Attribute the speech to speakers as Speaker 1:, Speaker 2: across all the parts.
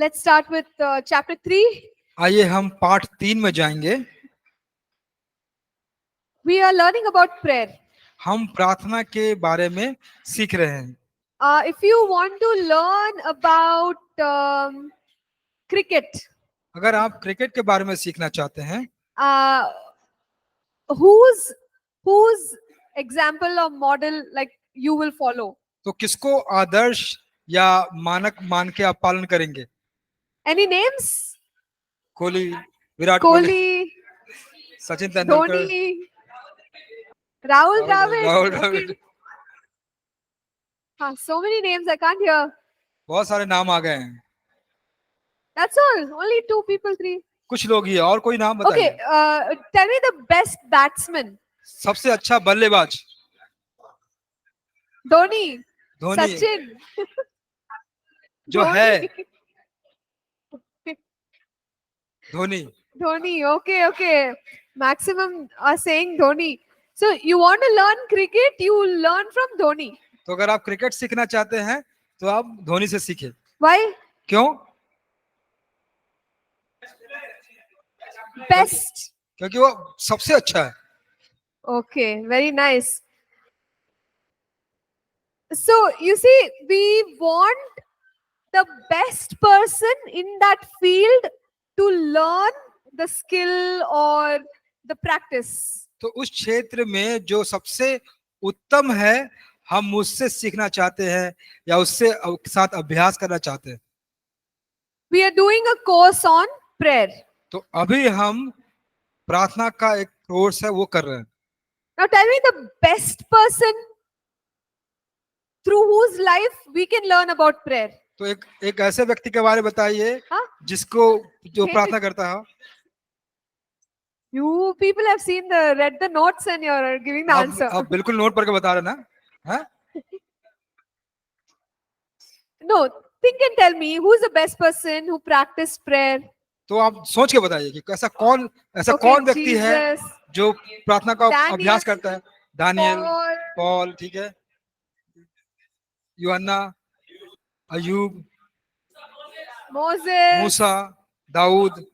Speaker 1: Let's start with chapter 3.
Speaker 2: आइए हम पाठ 3 में जाएंगे।
Speaker 1: We are learning about prayer.
Speaker 2: हम प्रार्थना के बारे में सीख रहे हैं।
Speaker 1: If you want to learn about cricket,
Speaker 2: अगर आप क्रिकेट के बारे में सीखना चाहते हैं,
Speaker 1: uh, whose example or model like you will follow?
Speaker 2: तो किसको आदर्श या मानक मान के आप पालन करेंगे?
Speaker 1: Any names?
Speaker 2: Kohli, Virat Kohli,
Speaker 1: Kohli,
Speaker 2: Sachin Tendulkar,
Speaker 1: Dhoni, Rahul Dravid.
Speaker 2: Rahul
Speaker 1: Okay.
Speaker 2: Dravid,
Speaker 1: So many names I can't hear.
Speaker 2: बहुत सारे नाम आ गए हैं।
Speaker 1: That's all. Only 2 people, 3.
Speaker 2: कुछ लोग ही, और कोई नाम
Speaker 1: Okay.
Speaker 2: बताइए।
Speaker 1: Tell me the best batsman.
Speaker 2: सबसे अच्छा बल्लेबाज
Speaker 1: Dhoni.
Speaker 2: धोनी
Speaker 1: Sachin.
Speaker 2: जो
Speaker 1: Dhoni.
Speaker 2: है, Dhoni.
Speaker 1: Dhoni. Okay. Maximum are saying Dhoni. So you want to learn cricket, you learn from Dhoni.
Speaker 2: तो अगर आप क्रिकेट सीखना चाहते हैं तो आप धोनी से सीखें।
Speaker 1: Why?
Speaker 2: क्यों?
Speaker 1: Best.
Speaker 2: क्योंकि वो सबसे अच्छा है।
Speaker 1: Okay, very nice. So you see, we want the best person in that field to learn the skill or the practice.
Speaker 2: तो उस क्षेत्र में जो सबसे उत्तम है, हम उससे सीखना चाहते हैं या उससे साथ अभ्यास करना चाहते हैं।
Speaker 1: We are doing a course on prayer.
Speaker 2: तो अभी हम प्रार्थना का एक कोर्स है वो कर रहे हैं।
Speaker 1: Now tell me the best person through whose life we can learn about prayer.
Speaker 2: तो एक ऐसे व्यक्ति के बारे में बताइए
Speaker 1: हाँ?
Speaker 2: जिसको जो प्रार्थना करता है।
Speaker 1: You people have read the notes and you're giving the answer.
Speaker 2: आप बिल्कुल नोट पढ़ के बता रहे ना? हाँ?
Speaker 1: No, think and tell me who's the best person who practiced prayer.
Speaker 2: तो आप सोच के बताइए कि ऐसा कौन व्यक्ति है
Speaker 1: Jesus,
Speaker 2: जो प्रार्थना का
Speaker 1: Daniel,
Speaker 2: अभ्यास करता है? दानियल,
Speaker 1: Paul,
Speaker 2: पॉल, ठीक है, यूहन्ना, अयूब,
Speaker 1: Moses,
Speaker 2: मूसा, दाऊद,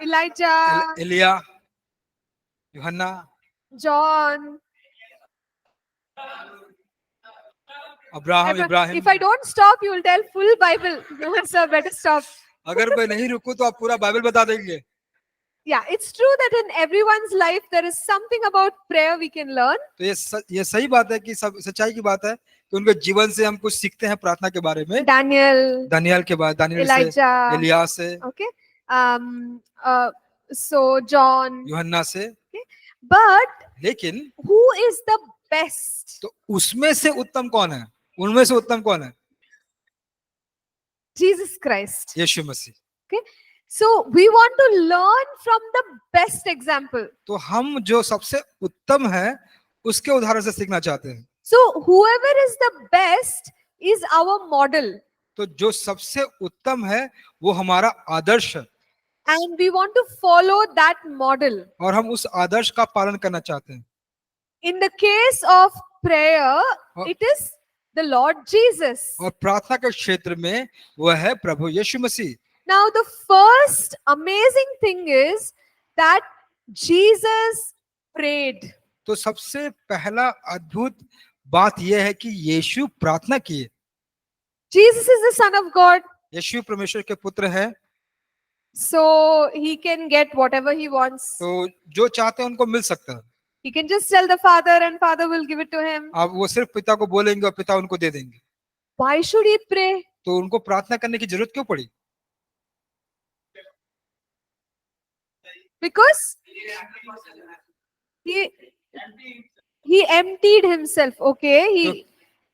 Speaker 1: Elijah,
Speaker 2: एलिया, यूहन्ना,
Speaker 1: John.
Speaker 2: Abraham, Ibrahim.
Speaker 1: If I don't stop, you will tell full Bible. No, sir, better stop.
Speaker 2: अगर मैं नहीं रुकूं तो आप पूरा बाइबल बता देंगे।
Speaker 1: Yeah, it's true that in everyone's life there is something about prayer we can learn.
Speaker 2: तो ये सही बात है कि सच्चाई की बात है कि उनके जीवन से हम कुछ सीखते हैं प्रार्थना के बारे में। दानियल के बाद, दानियल से, एलिया से,
Speaker 1: okay, so John,
Speaker 2: यूहन्ना से।
Speaker 1: okay? But
Speaker 2: लेकिन
Speaker 1: who is the best?
Speaker 2: तो उसमें से उत्तम कौन है? उनमें से उत्तम कौन है?
Speaker 1: Jesus Christ.
Speaker 2: Yeshu Masih.
Speaker 1: Okay, so we want to learn from the best example.
Speaker 2: तो हम जो सबसे उत्तम है उसके उदाहरण से सीखना चाहते हैं।
Speaker 1: So whoever is the best is our model.
Speaker 2: तो जो सबसे उत्तम है वो हमारा आदर्श है।
Speaker 1: And we want to follow that model.
Speaker 2: और हम उस आदर्श का पालन करना चाहते हैं।
Speaker 1: In the case of prayer, it is the Lord Jesus.
Speaker 2: और प्रार्थना के क्षेत्र में वह है प्रभु यीशु मसीह।
Speaker 1: Now the first amazing thing is that Jesus prayed.
Speaker 2: तो सबसे पहला अद्भुत बात यह है कि यीशु प्रार्थना किए।
Speaker 1: Jesus is the Son of God.
Speaker 2: यीशु परमेश्वर के पुत्र है।
Speaker 1: So he can get whatever he wants.
Speaker 2: तो जो चाहते हैं उनको मिल सकता है।
Speaker 1: He can just tell the Father and Father will give it to him.
Speaker 2: अब वो सिर्फ पिता को बोलेंगे और पिता उनको दे देंगे।
Speaker 1: Why should he pray?
Speaker 2: तो उनको प्रार्थना करने की जरूरत क्यों पड़ी?
Speaker 1: Because he emptied himself. Okay,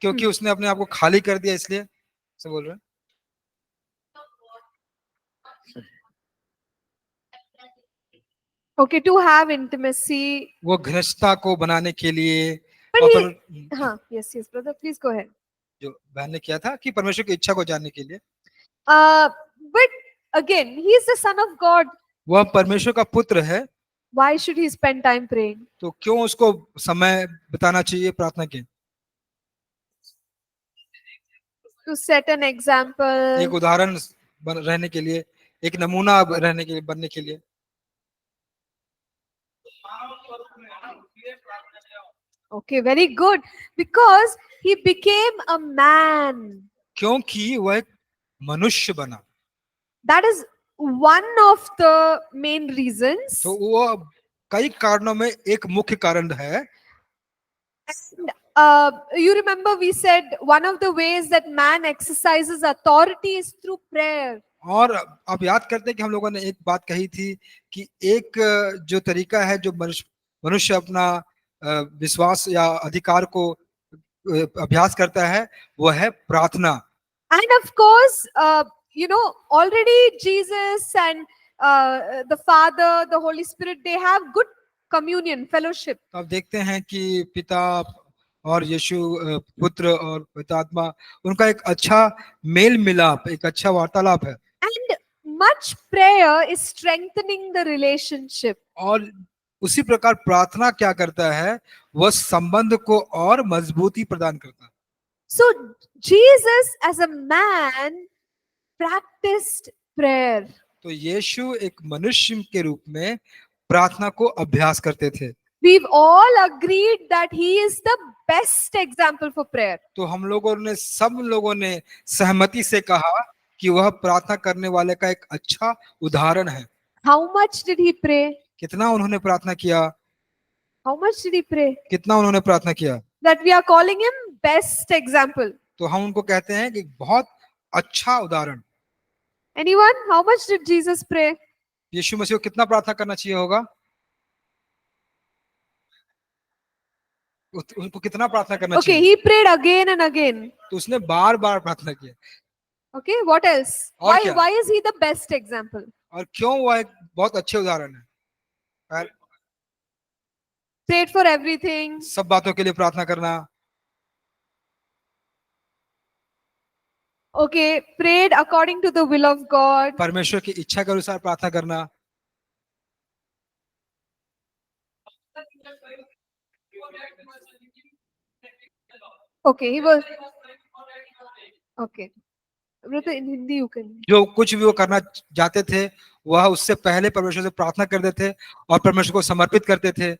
Speaker 2: क्योंकि उसने अपने आप को खाली कर दिया, इसलिए से बोल रहे हैं।
Speaker 1: Okay, to have intimacy.
Speaker 2: वो घनिष्ठता को बनाने के लिए।
Speaker 1: Yes, brother, please go ahead.
Speaker 2: जो बहन ने किया था कि परमेश्वर की इच्छा को जानने के लिए।
Speaker 1: But again, he is the Son of God.
Speaker 2: वह परमेश्वर का पुत्र है।
Speaker 1: Why should he spend time praying?
Speaker 2: तो क्यों उसको समय बिताना चाहिए प्रार्थना के?
Speaker 1: to set an example.
Speaker 2: एक उदाहरण रहने के लिए, एक नमूना रहने के लिए, बनने के लिए।
Speaker 1: Okay, very good. Because he became a man.
Speaker 2: क्योंकि वह एक मनुष्य बना।
Speaker 1: That is one of the main reasons.
Speaker 2: तो वो कई कारणों में एक मुख्य कारण है।
Speaker 1: You remember we said one of the ways that man exercises authority is through prayer.
Speaker 2: और आप याद करते हैं कि हम लोगों ने एक बात कही थी कि एक जो तरीका है जो मनुष्य अपना विश्वास या अधिकार को अभ्यास करता है, वो है प्रार्थना।
Speaker 1: And of course, already Jesus and the Father, the Holy Spirit, they have good communion, fellowship.
Speaker 2: तो आप देखते हैं कि पिता और यीशु पुत्र और पवित्र आत्मा, उनका एक अच्छा मेल मिलाप, एक अच्छा वार्तालाप है।
Speaker 1: And much prayer is strengthening the relationship.
Speaker 2: और उसी प्रकार प्रार्थना क्या करता है, वह संबंध को और मजबूती प्रदान करता है।
Speaker 1: So Jesus as a man practiced prayer.
Speaker 2: तो यीशु एक मनुष्य के रूप में प्रार्थना को अभ्यास करते थे।
Speaker 1: We've all agreed that he is the best example for prayer.
Speaker 2: तो हम लोगों ने, सब लोगों ने सहमति से कहा कि वह प्रार्थना करने वाले का एक अच्छा उदाहरण है।
Speaker 1: How much did he pray?
Speaker 2: कितना उन्होंने प्रार्थना किया?
Speaker 1: How much did he pray?
Speaker 2: कितना उन्होंने प्रार्थना किया?
Speaker 1: That we are calling him best example.
Speaker 2: तो हम उनको कहते हैं कि बहुत अच्छा उदाहरण।
Speaker 1: Anyone? How much did Jesus pray?
Speaker 2: यीशु मसीह को कितना प्रार्थना करना चाहिए होगा? उनको कितना प्रार्थना करना
Speaker 1: Okay,
Speaker 2: चाहिए?
Speaker 1: he prayed again and again.
Speaker 2: तो उसने बार बार प्रार्थना किया।
Speaker 1: Okay, what else?
Speaker 2: और क्या?
Speaker 1: Why is he the best example?
Speaker 2: और क्यों वह एक बहुत अच्छे उदाहरण है?
Speaker 1: Prayed for everything.
Speaker 2: सब बातों के लिए प्रार्थना करना।
Speaker 1: Okay, prayed according to the will of God.
Speaker 2: परमेश्वर की इच्छा के अनुसार प्रार्थना करना।
Speaker 1: Okay, he was. Okay. Brother, in Hindi you can.
Speaker 2: जो कुछ भी वो करना चाहते थे, वह उससे पहले परमेश्वर से प्रार्थना करते थे और परमेश्वर को समर्पित करते थे।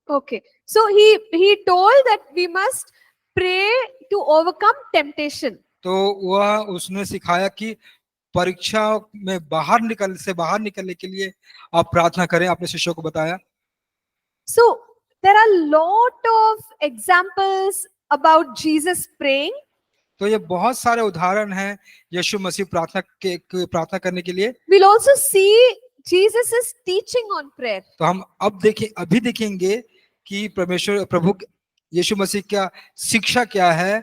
Speaker 1: Okay, so he told that we must pray to overcome temptation.
Speaker 2: तो वह उसने सिखाया कि परीक्षा में बाहर निकलने के लिए आप प्रार्थना करें, अपने शिष्यों को बताया।
Speaker 1: So there are lot of examples about Jesus praying.
Speaker 2: तो ये बहुत सारे उदाहरण हैं यीशु मसीह प्रार्थना करने के लिए।
Speaker 1: We'll also see Jesus' teaching on prayer.
Speaker 2: तो हम अभी देखेंगे कि प्रभु यीशु मसीह क्या शिक्षा क्या है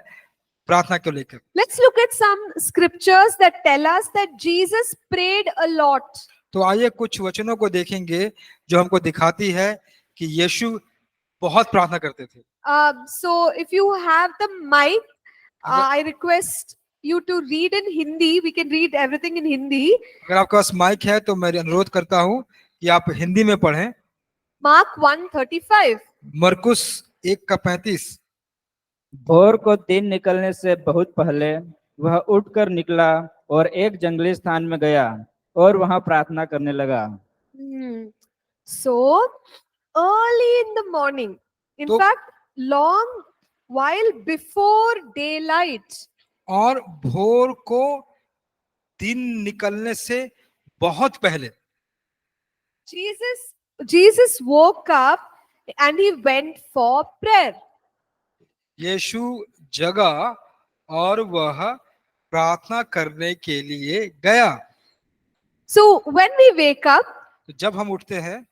Speaker 2: प्रार्थना को लेकर।
Speaker 1: Let's look at some scriptures that tell us that Jesus prayed a lot.
Speaker 2: तो आइए कुछ वचनों को देखेंगे जो हमको दिखाती है कि यीशु बहुत प्रार्थना करते थे।
Speaker 1: So if you have the mic, I request you to read in Hindi. We can read everything in Hindi.
Speaker 2: अगर आपके पास माइक है तो मैं अनुरोध करता हूँ कि आप हिंदी में पढ़ें।
Speaker 1: Mark 1:35.
Speaker 2: मरकुस 1:35।
Speaker 3: भोर को दिन निकलने से बहुत पहले वह उठकर निकला और एक जंगली स्थान में गया और वहां प्रार्थना करने लगा।
Speaker 1: So early in the morning, in fact long while before daylight,
Speaker 2: और भोर को दिन निकलने से बहुत पहले
Speaker 1: Jesus woke up and he went for prayer.
Speaker 2: यीशु जगा और वह प्रार्थना करने के लिए गया।
Speaker 1: So when we wake up,
Speaker 2: तो जब हम उठते हैं,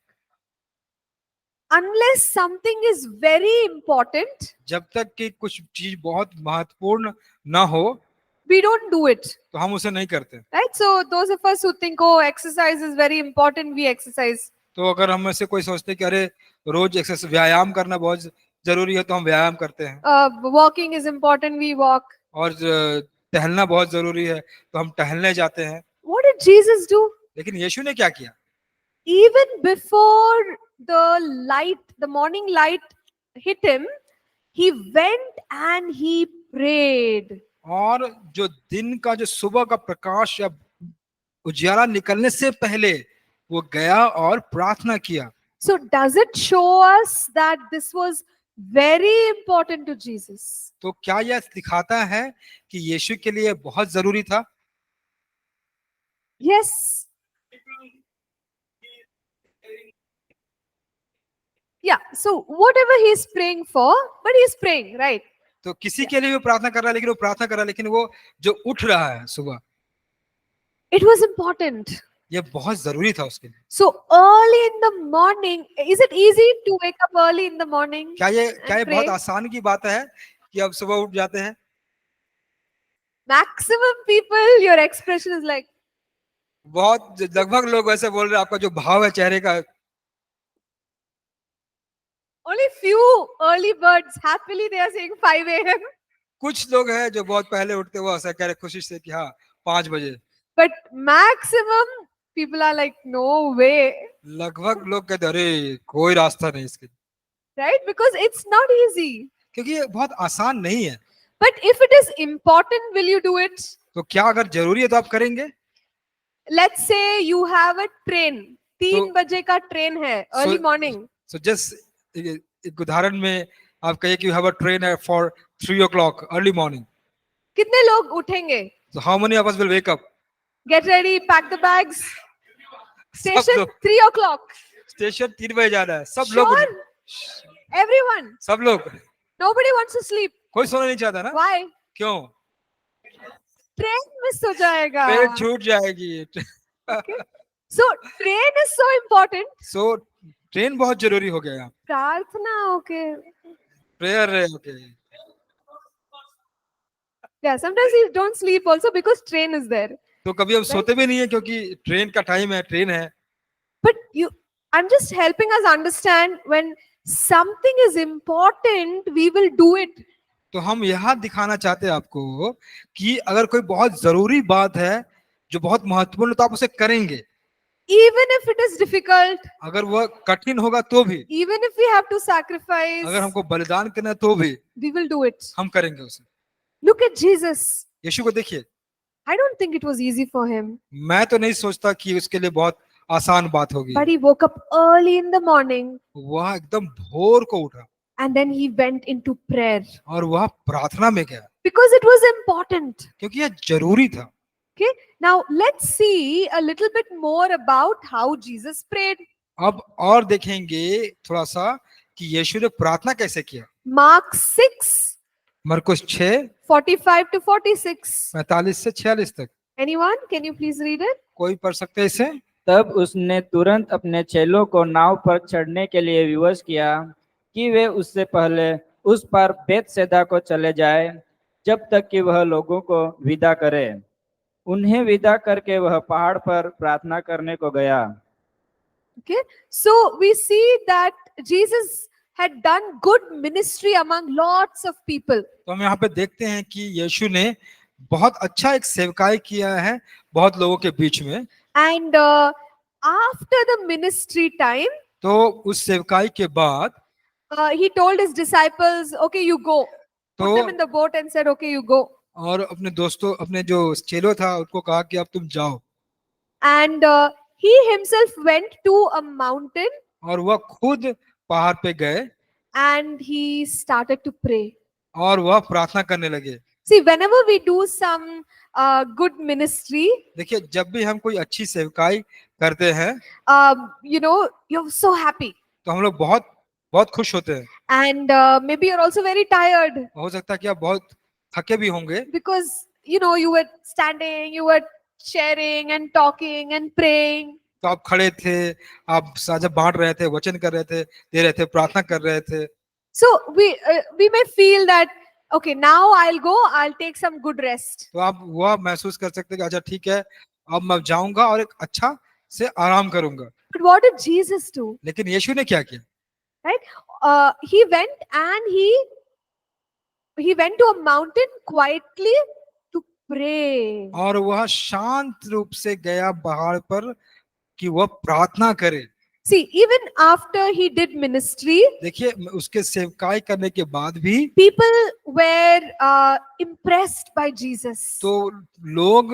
Speaker 1: unless something is very important,
Speaker 2: जब तक कि कुछ चीज बहुत महत्वपूर्ण ना हो,
Speaker 1: we don't do it.
Speaker 2: तो हम उसे नहीं करते।
Speaker 1: Right? So those of us who think, oh, exercise is very important, we exercise.
Speaker 2: तो अगर हम में से कोई सोचते कि अरे रोज एक्सरसाइज व्यायाम करना बहुत जरूरी है, तो हम व्यायाम करते हैं।
Speaker 1: Walking is important, we walk.
Speaker 2: और टहलना बहुत जरूरी है, तो हम टहलने जाते हैं।
Speaker 1: What did Jesus do?
Speaker 2: लेकिन यीशु ने क्या किया?
Speaker 1: even before the morning light hit him, he went and he prayed.
Speaker 2: और जो दिन का जो सुबह का प्रकाश या उजियाला निकलने से पहले वो गया और प्रार्थना किया।
Speaker 1: So, does it show us that this was very important to Jesus?
Speaker 2: तो क्या यह दिखाता है कि यीशु के लिए बहुत जरूरी था?
Speaker 1: Yes. Yeah, so whatever he's praying for, but he's praying, right?
Speaker 2: तो किसी के लिए भी प्रार्थना कर रहा है, लेकिन वो प्रार्थना कर रहा है, लेकिन वो जो उठ रहा है सुबह,
Speaker 1: It was important.
Speaker 2: ये बहुत जरूरी था उसके लिए।
Speaker 1: So early in the morning, is it easy to wake up early in the morning?
Speaker 2: क्या ये
Speaker 1: and
Speaker 2: बहुत
Speaker 1: pray?
Speaker 2: आसान की बात है कि अब सुबह उठ जाते हैं?
Speaker 1: Maximum people, your expression is like,
Speaker 2: बहुत लगभग लोग ऐसे बोल रहे हैं, आपका जो भाव है चेहरे का,
Speaker 1: only few early birds, happily they are saying 5 a.m.
Speaker 2: कुछ लोग हैं जो बहुत पहले उठते हुए ऐसा कह रहे खुशी से कि हाँ 5 बजे।
Speaker 1: But maximum people are like, no way,
Speaker 2: लगभग लोग कहते अरे कोई रास्ता नहीं इसके,
Speaker 1: right? Because it's not easy.
Speaker 2: क्योंकि ये बहुत आसान नहीं है।
Speaker 1: But if it is important, will you do it?
Speaker 2: तो क्या अगर जरूरी है तो आप करेंगे?
Speaker 1: Let's say you have a train, 3
Speaker 2: तो-
Speaker 1: बजे का ट्रेन है, early
Speaker 2: So-
Speaker 1: morning.
Speaker 2: So just एक उदाहरण में आप कहिए कि यू हैव अ ट्रेन है फॉर 3 o'clock अर्ली मॉर्निंग,
Speaker 1: कितने लोग उठेंगे?
Speaker 2: so how many of us will wake up?
Speaker 1: Get ready, pack the bags.
Speaker 2: सब
Speaker 1: Station
Speaker 2: लोग
Speaker 1: 3 o'clock.
Speaker 2: स्टेशन 3 बजे जाना है, सब लोग
Speaker 1: Sure. Everyone.
Speaker 2: सब लोग,
Speaker 1: Nobody wants to sleep.
Speaker 2: कोई सोना नहीं चाहता ना?
Speaker 1: Why?
Speaker 2: क्यों?
Speaker 1: ट्रेन मिस हो जाएगा.
Speaker 2: ट्रेन छूट जाएगी।
Speaker 1: So train is so important.
Speaker 2: So train बहुत जरूरी हो गया।
Speaker 1: प्रार्थना, okay.
Speaker 2: प्रेयर है, okay.
Speaker 1: Yeah, sometimes you don't sleep also because train is there.
Speaker 2: तो कभी हम सोते भी नहीं है क्योंकि ट्रेन का टाइम है, ट्रेन है।
Speaker 1: But I'm just helping us understand when something is important, we will do it.
Speaker 2: तो हम यहाँ दिखाना चाहते हैं आपको कि अगर कोई बहुत जरूरी बात है जो बहुत महत्वपूर्ण है तो आप उसे करेंगे,
Speaker 1: Even if it is difficult,
Speaker 2: अगर वह कठिन होगा तो भी,
Speaker 1: even if we have to sacrifice,
Speaker 2: अगर हमको बलिदान करना है तो भी
Speaker 1: we will do it.
Speaker 2: हम करेंगे उसे।
Speaker 1: Look at Jesus.
Speaker 2: यीशु को देखिए,
Speaker 1: I don't think it was easy for him,
Speaker 2: मैं तो नहीं सोचता कि उसके लिए बहुत आसान बात होगी।
Speaker 1: but he woke up early in the morning
Speaker 2: वह एकदम भोर को उठा
Speaker 1: and then he went into prayer
Speaker 2: और वह प्रार्थना में गया,
Speaker 1: because it was important.
Speaker 2: क्योंकि यह जरूरी था।
Speaker 1: Okay, now let's see a little bit more about how Jesus prayed.
Speaker 2: अब और देखेंगे थोड़ा सा कि यीशु ने प्रार्थना कैसे किया।
Speaker 1: Mark 6,
Speaker 2: मरकुस 6
Speaker 1: 45 to 46.
Speaker 2: 45 से 46 तक,
Speaker 1: Anyone? Can you please read it?
Speaker 2: कोई पढ़ सकते हैं इसे?
Speaker 3: तब उसने तुरंत अपने चेलों को नाव पर चढ़ने के लिए विवश किया कि वे उससे पहले उस पार बेतसैदा को चले जाए, जब तक कि वह लोगों को विदा करे। उन्हें विदा करके वह पहाड़ पर प्रार्थना करने को गया।
Speaker 1: Okay, so we see that Jesus had done good ministry among lots of people.
Speaker 2: तो हम यहाँ पे देखते हैं कि यीशु ने बहुत अच्छा एक सेवकाई किया है बहुत लोगों के बीच में।
Speaker 1: And after the ministry time,
Speaker 2: तो उस सेवकाई के बाद
Speaker 1: he told his disciples, okay, you go. Put
Speaker 2: तो
Speaker 1: them in the boat and said, okay, you go.
Speaker 2: और अपने दोस्तों, अपने जो चेलो था उनको कहा कि अब तुम जाओ,
Speaker 1: And he himself went to a mountain
Speaker 2: और वह खुद पहाड़ पे गए
Speaker 1: and he started to pray.
Speaker 2: और वह प्रार्थना करने लगे।
Speaker 1: See, whenever we do some good ministry,
Speaker 2: देखिए, जब भी हम कोई अच्छी सेवकाई करते हैं
Speaker 1: you're so happy.
Speaker 2: तो हम लोग बहुत बहुत खुश होते हैं।
Speaker 1: And maybe you're also very tired
Speaker 2: हो सकता है कि आप बहुत थके भी होंगे,
Speaker 1: because, you were standing, you were sharing and talking and praying.
Speaker 2: तो आप खड़े थे, आप साझा बांट रहे थे, वचन कर रहे थे, दे रहे थे, प्रार्थना कर रहे थे।
Speaker 1: So we may feel that, okay, now I'll go, I'll take some good rest.
Speaker 2: तो आप वह महसूस कर सकते हैं कि अच्छा ठीक है, अब मैं जाऊंगा और एक अच्छा से आराम करूंगा।
Speaker 1: But what did Jesus do?
Speaker 2: लेकिन यीशु ने क्या किया?
Speaker 1: He went and he went to a mountain quietly to pray.
Speaker 2: और वह शांत रूप से गया पहाड़ पर कि वह प्रार्थना करे।
Speaker 1: See, even after he did ministry,
Speaker 2: देखिए उसके सेवकाई करने के बाद भी
Speaker 1: people were impressed by Jesus.
Speaker 2: तो लोग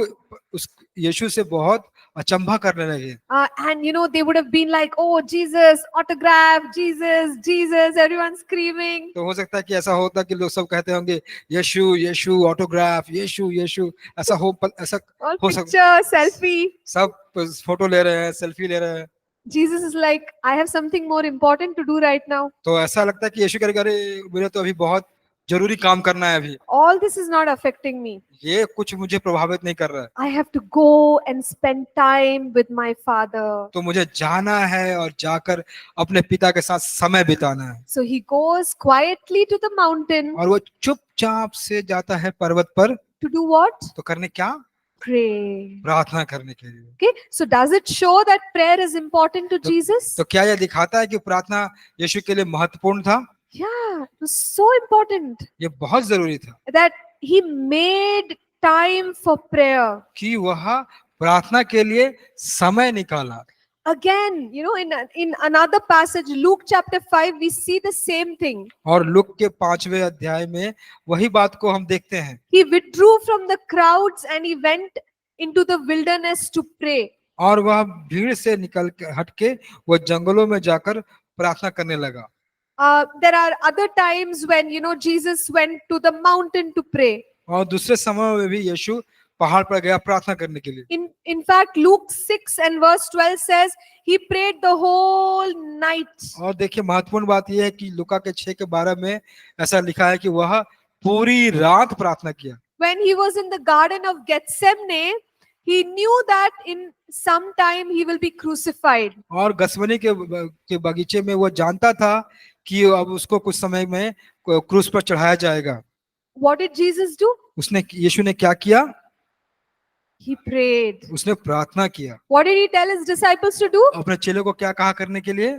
Speaker 2: उस यीशु से बहुत अचंभा करने लगे।
Speaker 1: And they would have been like, oh, Jesus, autograph, Jesus, Jesus, everyone screaming.
Speaker 2: तो हो सकता है कि ऐसा होता कि लोग सब कहते होंगे यीशु यीशु ऑटोग्राफ यीशु यीशु, ऐसा ऐसा
Speaker 1: All
Speaker 2: हो सकता,
Speaker 1: picture, selfie.
Speaker 2: सब फोटो ले रहे हैं, सेल्फी ले रहे हैं।
Speaker 1: Jesus is like, I have something more important to do right now.
Speaker 2: तो ऐसा लगता है कि यीशु कहेगा अरे मेरे तो अभी बहुत जरूरी काम करना है अभी,
Speaker 1: All this is not affecting me.
Speaker 2: ये कुछ मुझे प्रभावित नहीं कर रहा है।
Speaker 1: I have to go and spend time with my father.
Speaker 2: तो मुझे जाना है और जाकर अपने पिता के साथ समय बिताना है।
Speaker 1: So he goes quietly to the mountain
Speaker 2: और वो चुपचाप से जाता है पर्वत पर।
Speaker 1: to do what?
Speaker 2: तो करने क्या?
Speaker 1: Pray.
Speaker 2: प्रार्थना करने के लिए।
Speaker 1: Okay, so does it show that prayer is important to Jesus?
Speaker 2: तो क्या यह दिखाता है कि प्रार्थना यीशु के लिए महत्वपूर्ण था?
Speaker 1: Yeah, it was so important
Speaker 2: ये बहुत जरूरी था
Speaker 1: that he made time for prayer.
Speaker 2: कि वह प्रार्थना के लिए समय निकाला।
Speaker 1: Again, in another passage, Luke chapter 5, we see the same thing.
Speaker 2: और लूक के 5वें अध्याय में वही बात को हम देखते हैं।
Speaker 1: He withdrew from the crowds and he went into the wilderness to pray.
Speaker 2: और वह भीड़ से निकल के हटके वह जंगलों में जाकर प्रार्थना करने लगा।
Speaker 1: There are other times when Jesus went to the mountain to pray.
Speaker 2: और दूसरे समय में भी यीशु पहाड़ पर गया प्रार्थना करने के लिए।
Speaker 1: In fact, Luke 6 and verse 12 says he prayed the whole night.
Speaker 2: और देखिए महत्वपूर्ण बात यह है कि लूका के 6 के 12 में ऐसा लिखा है कि वह पूरी रात प्रार्थना किया।
Speaker 1: When he was in the garden of Gethsemane, he knew that in some time he will be crucified.
Speaker 2: और गसमनी के बगीचे में वो जानता था कि अब उसको कुछ समय में क्रूस पर चढ़ाया जाएगा।
Speaker 1: What did Jesus do?
Speaker 2: यीशु ने क्या किया?
Speaker 1: He prayed.
Speaker 2: उसने प्रार्थना किया।
Speaker 1: What did he tell his disciples to do?
Speaker 2: अपने चेलों को क्या कहा करने के लिए?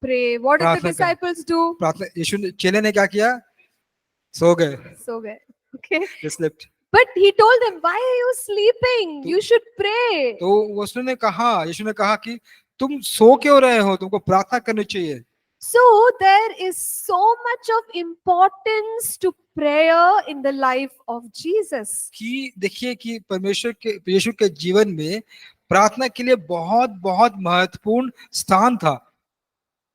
Speaker 1: Pray. What did the
Speaker 2: प्रार्थना करें।
Speaker 1: disciples do?
Speaker 2: प्रार्थना। यीशु ने, चेले ने क्या किया? सो गए।
Speaker 1: So good. Okay.
Speaker 2: They slept।
Speaker 1: But he told them, why are you sleeping? You should pray.
Speaker 2: तो उसने कहा, यीशु ने कहा कि तुम सो क्यों रहे हो, तुमको प्रार्थना करनी चाहिए।
Speaker 1: So there is so much of importance to prayer in the life of Jesus.
Speaker 2: कि देखिए कि परमेश्वर के यीशु के जीवन में प्रार्थना के लिए बहुत बहुत महत्वपूर्ण स्थान था।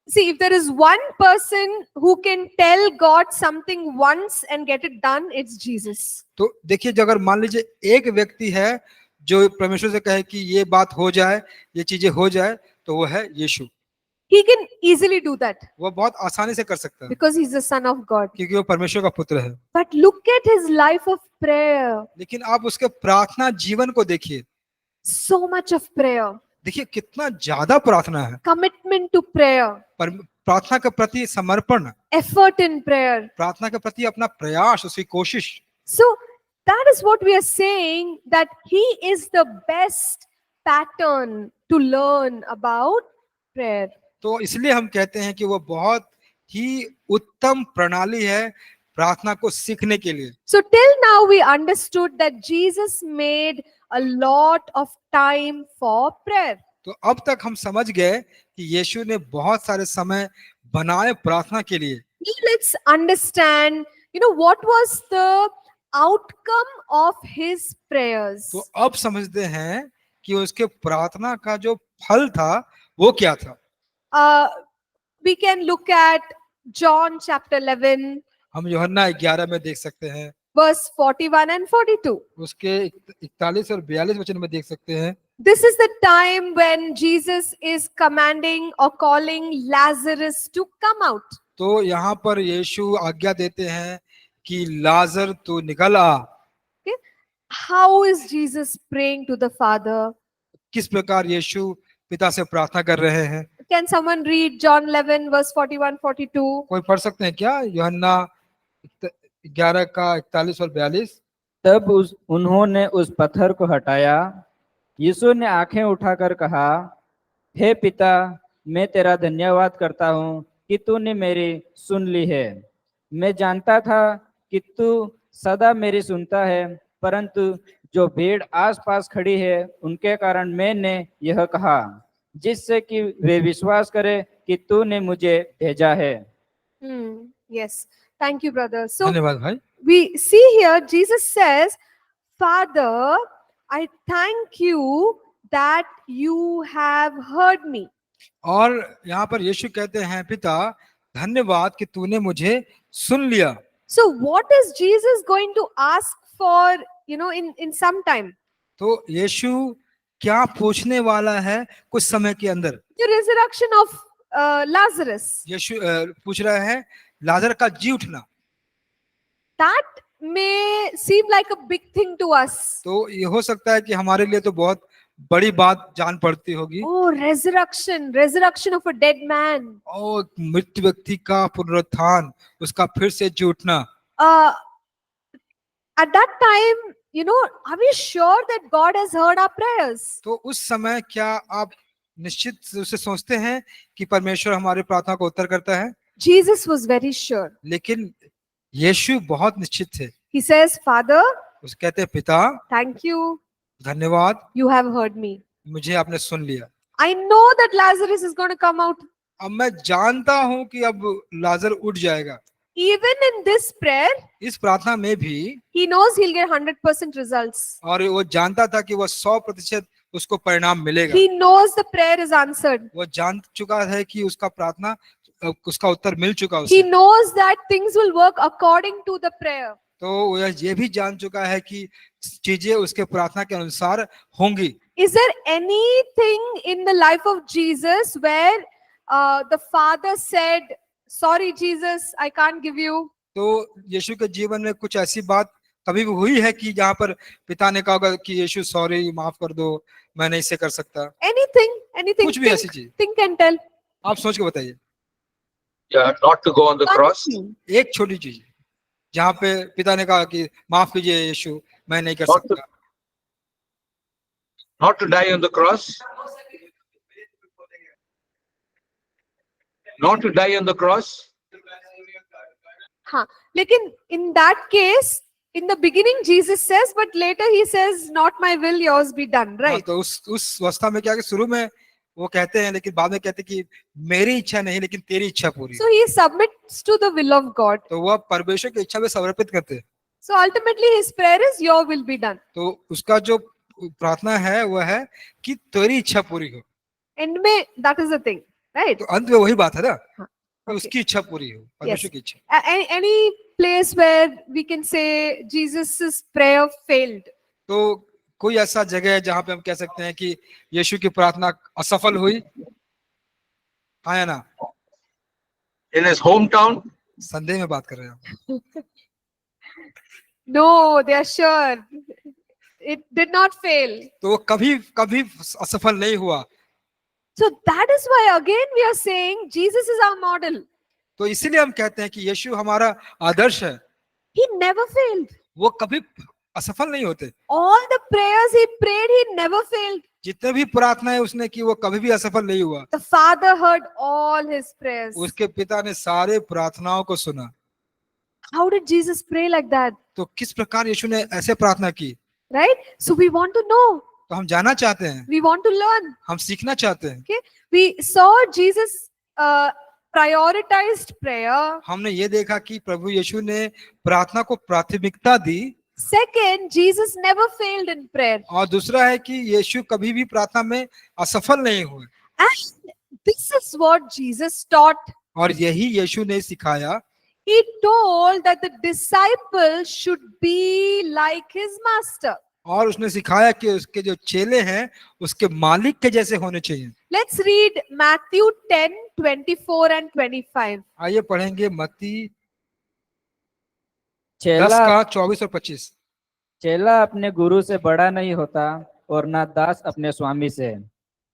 Speaker 1: See, if there is one person who can tell God something once and get it done, it's Jesus.
Speaker 2: तो देखिए अगर मान लीजिए एक व्यक्ति है जो परमेश्वर से कहे कि ये बात हो जाए, ये चीजें हो जाए, तो वो है यीशु।
Speaker 1: He can easily do that
Speaker 2: वो बहुत आसानी से कर सकता है
Speaker 1: because he's the son of God.
Speaker 2: क्योंकि वो परमेश्वर का पुत्र है।
Speaker 1: But look at his life of prayer.
Speaker 2: लेकिन आप उसके प्रार्थना जीवन को देखिए,
Speaker 1: So much of prayer.
Speaker 2: देखिए कितना ज्यादा प्रार्थना है।
Speaker 1: Commitment to prayer.
Speaker 2: प्रार्थना के प्रति समर्पण,
Speaker 1: Effort in prayer.
Speaker 2: प्रार्थना के प्रति अपना प्रयास, उसकी कोशिश।
Speaker 1: So that is what we are saying, that he is the best pattern to learn about prayer.
Speaker 2: तो इसलिए हम कहते हैं कि वो बहुत ही उत्तम प्रणाली है प्रार्थना को सीखने के लिए।
Speaker 1: So till now we understood that Jesus made a lot of time for prayer.
Speaker 2: तो अब तक हम समझ गए कि यीशु ने बहुत सारे समय बनाए प्रार्थना के लिए।
Speaker 1: Now let's understand, what was the outcome of his prayers.
Speaker 2: तो अब समझते हैं कि उसके प्रार्थना का जो फल था वो क्या था।
Speaker 1: We can look at John chapter 11,
Speaker 2: हम यूहन्ना 11 में देख सकते हैं,
Speaker 1: verse 41 and 42.
Speaker 2: उसके 41 और 42 वचन में देख सकते हैं।
Speaker 1: This is the time when Jesus is commanding or calling Lazarus to come out.
Speaker 2: तो यहाँ पर यीशु आज्ञा देते हैं कि लाजर तू निकल आ।
Speaker 1: Okay? How is Jesus praying to the Father?
Speaker 2: किस प्रकार यीशु पिता से प्रार्थना कर रहे हैं।
Speaker 1: Can someone read John 11 verse 41, 42?
Speaker 2: कोई पढ़ सकते हैं क्या यूहन्ना 11 का 41 और 42?
Speaker 3: तब उन्होंने उस पत्थर को हटाया। यीशु ने आंखें उठाकर कहा, हे पिता, मैं तेरा धन्यवाद करता हूँ कि तूने मेरी सुन ली है। मैं जानता था कि तू सदा मेरी सुनता है, परंतु जो भीड़ आसपास खड़ी है उनके कारण मैंने यह कहा, जिससे कि वे विश्वास करें कि तूने मुझे भेजा है।
Speaker 1: Yes. Thank you, brother. So
Speaker 2: धन्यवाद भाई।
Speaker 1: we see here Jesus says, Father, I thank you that you have heard me.
Speaker 2: और यहाँ पर यीशु कहते हैं, पिता धन्यवाद कि तूने मुझे सुन लिया।
Speaker 1: So what is Jesus going to ask for, in some time?
Speaker 2: तो यीशु क्या पूछने वाला है कुछ समय के अंदर?
Speaker 1: The resurrection of Lazarus.
Speaker 2: यीशु पूछ रहा है लाजर का जी उठना।
Speaker 1: That may seem like a big thing to us.
Speaker 2: तो ये हो सकता है कि हमारे लिए तो बहुत बड़ी बात जान पड़ती होगी।
Speaker 1: Oh, resurrection of a dead man.
Speaker 2: और मृत व्यक्ति का पुनरुत्थान, उसका फिर से जी उठना।
Speaker 1: At that time, are we sure that God has heard our prayers?
Speaker 2: तो उस समय क्या आप निश्चित रूप से सोचते हैं कि परमेश्वर हमारे प्रार्थना को उत्तर करता है?
Speaker 1: Jesus was very sure.
Speaker 2: लेकिन यीशु बहुत निश्चित थे।
Speaker 1: He says, Father,
Speaker 2: उसे कहते हैं, पिता
Speaker 1: thank you,
Speaker 2: धन्यवाद,
Speaker 1: you have heard me.
Speaker 2: मुझे आपने सुन लिया।
Speaker 1: I know that Lazarus is going to come out.
Speaker 2: अब मैं जानता हूं कि अब लाजर उठ जाएगा।
Speaker 1: Even in this prayer,
Speaker 2: इस प्रार्थना में भी
Speaker 1: he knows he'll get 100% results.
Speaker 2: और वो जानता था कि वो 100% उसको परिणाम मिलेगा।
Speaker 1: He knows the prayer is answered.
Speaker 2: वो जान चुका है कि उसका प्रार्थना, उसका उत्तर मिल चुका
Speaker 1: He
Speaker 2: उसे।
Speaker 1: knows that things will work according to the prayer.
Speaker 2: तो वो ये भी जान चुका है कि चीजें उसके प्रार्थना के अनुसार होंगी।
Speaker 1: Is there anything in the life of Jesus where the Father said, sorry Jesus, I can't give you?
Speaker 2: तो यीशु के जीवन में कुछ ऐसी बात कभी भी हुई है कि जहाँ पर पिता ने कहा होगा कि यीशु सॉरी, माफ कर दो, मैं नहीं से कर सकता?
Speaker 1: Anything.
Speaker 2: कुछ भी ऐसी चीज
Speaker 1: Think and tell.
Speaker 2: आप सोच के बताइए।
Speaker 4: not to go on the cross,
Speaker 2: एक छोटी चीज जहाँ पे पिता ने कहा कि माफ कीजिए यीशु, मैं नहीं कर सकता।
Speaker 4: not to die on the cross, not to die on the cross.
Speaker 1: हाँ, लेकिन in that case, in the beginning Jesus says, but later he says, not my will, yours be done, right?
Speaker 2: तो उस अवस्था में क्या कि शुरू में वो कहते हैं, लेकिन बाद में कहते हैं कि मेरी इच्छा नहीं लेकिन तेरी इच्छा पूरी।
Speaker 1: So he submits to the will of God.
Speaker 2: तो वह परमेश्वर की इच्छा में समर्पित करते हैं।
Speaker 1: So ultimately his prayer is, your will be done.
Speaker 2: तो उसका जो प्रार्थना है वह है कि तेरी इच्छा पूरी हो।
Speaker 1: End में that is the thing, right?
Speaker 2: तो अंत में वही बात है ना,
Speaker 1: हाँ,
Speaker 2: कि
Speaker 1: okay.
Speaker 2: उसकी इच्छा पूरी हो, परमेश्वर की इच्छा।
Speaker 1: Any place where we can say Jesus's prayer failed?
Speaker 2: तो कोई ऐसा जगह है जहाँ पे हम कह सकते हैं कि यीशु की प्रार्थना असफल हुई? हाँ या ना?
Speaker 4: In his hometown,
Speaker 2: संदेह में बात कर रहे हैं।
Speaker 1: No, they are sure. It did not fail.
Speaker 2: तो वो कभी असफल नहीं हुआ।
Speaker 1: So that is why again we are saying Jesus is our model.
Speaker 2: तो इसीलिए हम कहते हैं कि यीशु हमारा आदर्श है।
Speaker 1: He never failed.
Speaker 2: वो कभी असफल नहीं होते।
Speaker 1: All the prayers he prayed, he never failed.
Speaker 2: जितने भी प्रार्थनाएं उसने की वो कभी भी असफल नहीं हुआ।
Speaker 1: The Father heard all his prayers.
Speaker 2: उसके पिता ने सारे प्रार्थनाओं को सुना।
Speaker 1: How did Jesus pray like that?
Speaker 2: तो किस प्रकार यीशु ने ऐसे प्रार्थना की?
Speaker 1: Right? So we want to know.
Speaker 2: तो हम जानना चाहते हैं,
Speaker 1: We want to learn.
Speaker 2: हम सीखना चाहते हैं।
Speaker 1: Okay? We saw Jesus prioritized prayer.
Speaker 2: हमने ये देखा कि प्रभु यीशु ने प्रार्थना को प्राथमिकता दी।
Speaker 1: Second, Jesus never failed in prayer.
Speaker 2: और दूसरा है कि यीशु कभी भी प्रार्थना में असफल नहीं हुए।
Speaker 1: And this is what Jesus taught.
Speaker 2: और यही यीशु ने सिखाया।
Speaker 1: He told that the disciple should be like his master.
Speaker 2: और उसने सिखाया कि उसके जो चेले हैं उसके मालिक के जैसे होने चाहिए।
Speaker 1: Let's read Matthew 10:24 and 25.
Speaker 2: आइए पढ़ेंगे मत्ती 10
Speaker 3: चेला
Speaker 2: का 24 और 25।
Speaker 3: चेला अपने गुरु से बड़ा नहीं होता और ना दास अपने स्वामी से।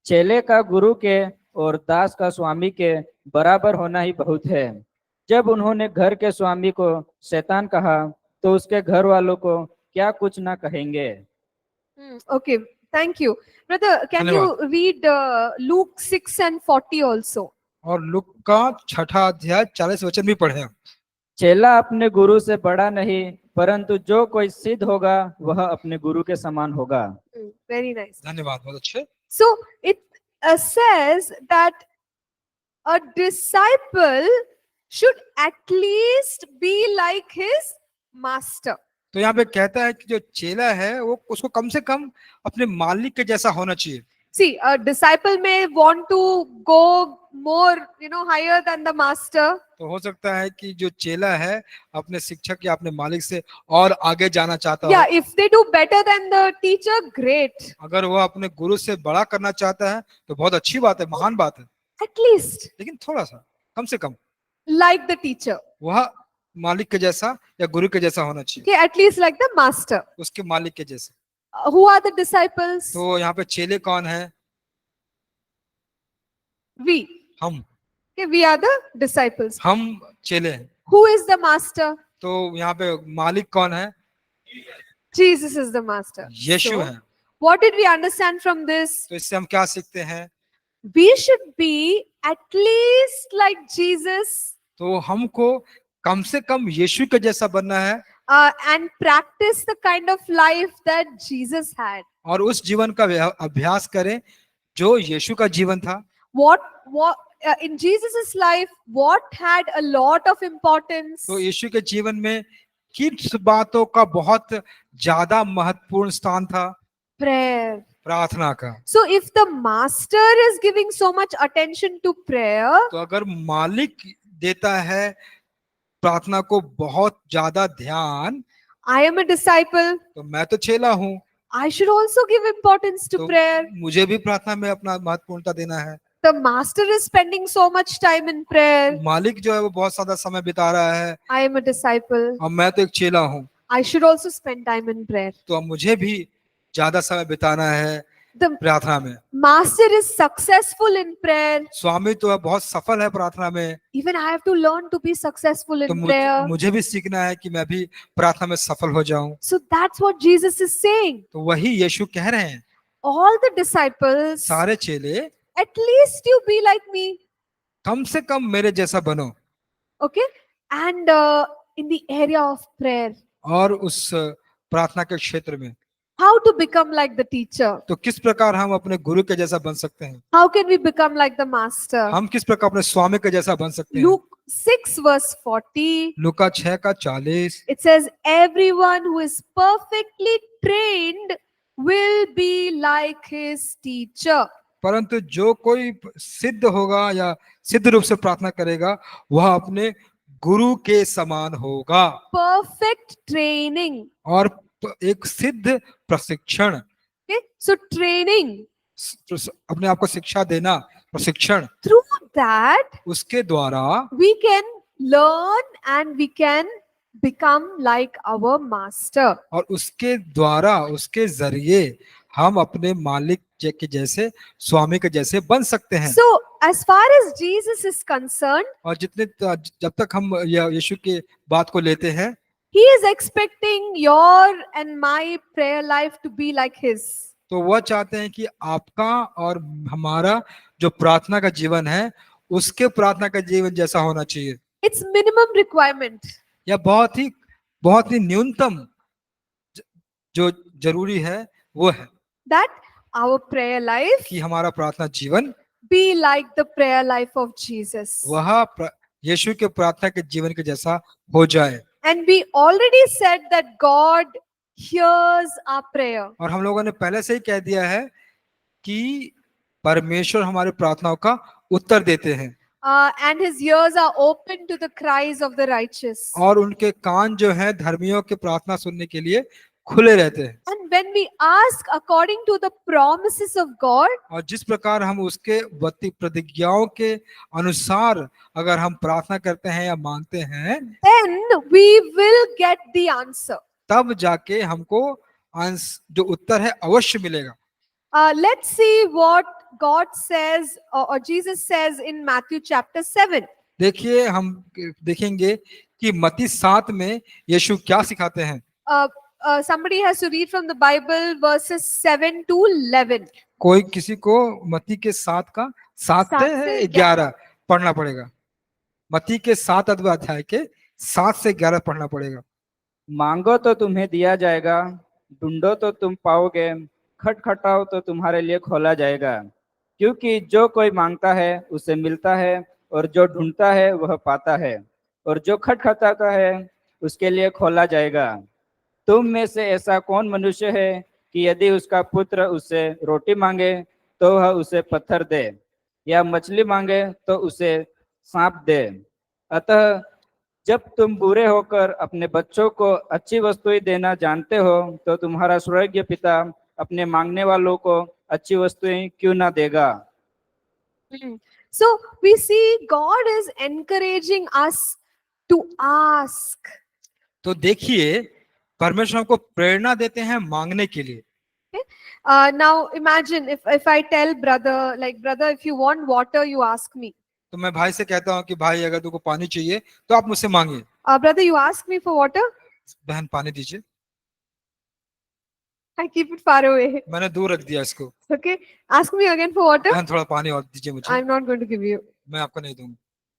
Speaker 3: चेले का गुरु के और दास का स्वामी के बराबर होना ही बहुत है। जब उन्होंने घर के स्वामी को शैतान कहा तो उसके घर वालों को क्या कुछ ना कहेंगे।
Speaker 1: Okay, thank you. Brother, can you read Luke 6 and 40 also?
Speaker 2: और लूका 6 अध्याय 40 वचन भी पढ़े।
Speaker 3: चेला अपने गुरु से बड़ा नहीं, परंतु जो कोई सिद्ध होगा वह अपने गुरु के समान होगा।
Speaker 1: Very nice.
Speaker 2: धन्यवाद, बहुत अच्छे।
Speaker 1: So it says that a disciple should at least be like his master.
Speaker 2: तो यहाँ पे कहता है कि जो चेला है वो उसको कम से कम अपने मालिक के जैसा होना चाहिए।
Speaker 1: See, a disciple may want to go more, higher than the master.
Speaker 2: तो हो सकता है कि जो चेला है अपने शिक्षक या अपने मालिक से और आगे जाना चाहता
Speaker 1: Yeah,
Speaker 2: हो।
Speaker 1: if they do better than the teacher, great.
Speaker 2: अगर वो अपने गुरु से बड़ा करना चाहता है तो बहुत अच्छी बात है, महान बात है।
Speaker 1: At least
Speaker 2: लेकिन थोड़ा सा, कम से कम
Speaker 1: like the teacher.
Speaker 2: वह मालिक के जैसा या गुरु के जैसा होना चाहिए,
Speaker 1: Okay, at least like the master.
Speaker 2: उसके मालिक के जैसे।
Speaker 1: Who are the disciples?
Speaker 2: तो यहाँ पे चेले कौन है?
Speaker 1: We.
Speaker 2: हम
Speaker 1: Okay, we are the disciples.
Speaker 2: हम चेले हैं।
Speaker 1: Who is the master?
Speaker 2: तो यहाँ पे मालिक कौन है?
Speaker 1: Jesus is the master.
Speaker 2: Yeshu
Speaker 1: So,
Speaker 2: है।
Speaker 1: what did we understand from this?
Speaker 2: तो इससे हम क्या सीखते हैं?
Speaker 1: We should be at least like Jesus
Speaker 2: तो हमको कम से कम यीशु के जैसा बनना है
Speaker 1: and practice the kind of life that Jesus had.
Speaker 2: और उस जीवन का अभ्यास करें जो यीशु का जीवन था।
Speaker 1: What in Jesus's life, what had a lot of importance?
Speaker 2: तो यीशु के जीवन में किस बातों का बहुत ज्यादा महत्वपूर्ण स्थान था?
Speaker 1: Prayer.
Speaker 2: प्रार्थना का।
Speaker 1: So if the master is giving so much attention to prayer,
Speaker 2: तो अगर मालिक देता है प्रार्थना को बहुत ज्यादा ध्यान,
Speaker 1: I am a disciple.
Speaker 2: तो मैं तो चेला हूँ,
Speaker 1: I should also give importance to
Speaker 2: तो
Speaker 1: prayer.
Speaker 2: मुझे भी प्रार्थना में अपना महत्वपूर्णता देना है।
Speaker 1: The master is spending so much time in prayer.
Speaker 2: मालिक जो है वो बहुत ज्यादा समय बिता रहा है
Speaker 1: I am a disciple.
Speaker 2: और मैं तो एक चेला हूँ,
Speaker 1: I should also spend time in prayer.
Speaker 2: तो अब मुझे भी ज्यादा समय बिताना है
Speaker 1: The
Speaker 2: प्रार्थना में।
Speaker 1: master is successful in prayer.
Speaker 2: स्वामी तो बहुत सफल है प्रार्थना में,
Speaker 1: Even I have to learn to be successful
Speaker 2: तो
Speaker 1: in prayer.
Speaker 2: मुझे भी सीखना है कि मैं भी प्रार्थना में सफल हो जाऊं।
Speaker 1: So that's what Jesus is saying.
Speaker 2: तो वही यीशु कह रहे हैं,
Speaker 1: All the disciples,
Speaker 2: सारे चेले
Speaker 1: at least you be like me.
Speaker 2: कम से कम मेरे जैसा बनो।
Speaker 1: Okay? And in the area of prayer,
Speaker 2: और उस प्रार्थना के क्षेत्र में
Speaker 1: how to become like the teacher?
Speaker 2: तो किस प्रकार हम अपने गुरु के जैसा बन सकते हैं?
Speaker 1: How can we become like the master?
Speaker 2: हम किस प्रकार अपने स्वामी के जैसा बन सकते हैं?
Speaker 1: Luke 6 verse 40,
Speaker 2: लूका 6 का 40
Speaker 1: it says, everyone who is perfectly trained will be like his teacher.
Speaker 2: परंतु जो कोई सिद्ध होगा या सिद्ध रूप से प्रार्थना करेगा वह अपने गुरु के समान होगा।
Speaker 1: Perfect training.
Speaker 2: और एक सिद्ध प्रशिक्षण,
Speaker 1: Okay? So training,
Speaker 2: अपने आप को शिक्षा देना, प्रशिक्षण,
Speaker 1: through that
Speaker 2: उसके द्वारा
Speaker 1: we can learn and we can become like our master.
Speaker 2: और उसके द्वारा उसके जरिए हम अपने मालिक के जैसे, स्वामी के जैसे बन सकते हैं।
Speaker 1: So as far as Jesus is concerned,
Speaker 2: और जब तक हम यीशु के बात को लेते हैं,
Speaker 1: he is expecting your and my prayer life to be like his.
Speaker 2: तो वह चाहते हैं कि आपका और हमारा जो प्रार्थना का जीवन है उसके प्रार्थना का जीवन जैसा होना चाहिए।
Speaker 1: It's minimum requirement.
Speaker 2: या बहुत ही न्यूनतम जो जरूरी है वो है
Speaker 1: That our prayer life
Speaker 2: कि हमारा प्रार्थना जीवन
Speaker 1: be like the prayer life of Jesus.
Speaker 2: वह यीशु के प्रार्थना के जीवन के जैसा हो जाए।
Speaker 1: And we already said that God hears our prayer.
Speaker 2: और हम लोगों ने पहले से ही कह दिया है कि परमेश्वर हमारी प्रार्थनाओं का उत्तर देते हैं
Speaker 1: And his ears are open to the cries of the righteous.
Speaker 2: और उनके कान जो हैं धर्मियों की प्रार्थना सुनने के लिए खुले रहते हैं।
Speaker 1: And when we ask according to the promises of God,
Speaker 2: और जिस प्रकार हम उसके प्रतिज्ञाओं के अनुसार अगर हम प्रार्थना करते हैं या मांगते हैं,
Speaker 1: then we will get the answer.
Speaker 2: तब जाके हमको जो उत्तर है अवश्य मिलेगा।
Speaker 1: Let's see what God says or Jesus says in Matthew chapter 7.
Speaker 2: देखिए, हम देखेंगे कि मत्ती 7 में यीशु क्या सिखाते हैं।
Speaker 1: Somebody has to read from the Bible verses 7 to 11.
Speaker 2: कोई किसी को मत्ती के 7 का 7 से 11 पढ़ना पड़ेगा। मत्ती के 7 अध्याय के 7 से 11 पढ़ना पड़ेगा।
Speaker 3: मांगो तो तुम्हें दिया जाएगा, ढूंढो तो तुम पाओगे, खटखटाओ तो तुम्हारे लिए खोला जाएगा। क्योंकि जो कोई मांगता है उसे मिलता है, और जो ढूंढता है वह पाता है, और जो खटखटाता है उसके लिए खोला जाएगा। तुम में से ऐसा कौन मनुष्य है कि यदि उसका पुत्र उससे रोटी मांगे तो वह उसे पत्थर दे, या मछली मांगे तो उसे सांप दे? अतः जब तुम बुरे होकर अपने बच्चों को अच्छी वस्तुएं देना जानते हो, तो तुम्हारा स्वर्गीय पिता अपने मांगने वालों को अच्छी वस्तुएं क्यों ना देगा।
Speaker 1: So we see God is encouraging us to ask.
Speaker 2: तो देखिए, परमेश्वर हमको प्रेरणा देते हैं मांगने के लिए।
Speaker 1: Now imagine if I tell brother, like, brother, if you want water, you ask me.
Speaker 2: तो मैं भाई से कहता हूँ कि भाई अगर तुमको पानी चाहिए तो आप मुझसे मांगिए।
Speaker 1: Brother, you ask me for water.
Speaker 2: बहन पानी दीजिए।
Speaker 1: I keep it far away.
Speaker 2: मैंने दूर रख दिया इसको।
Speaker 1: Okay. Ask me again for water.
Speaker 2: बहन थोड़ा पानी और दीजिए मुझे।
Speaker 1: I'm not going to give you.
Speaker 2: मैं आपको नहीं दूंगा।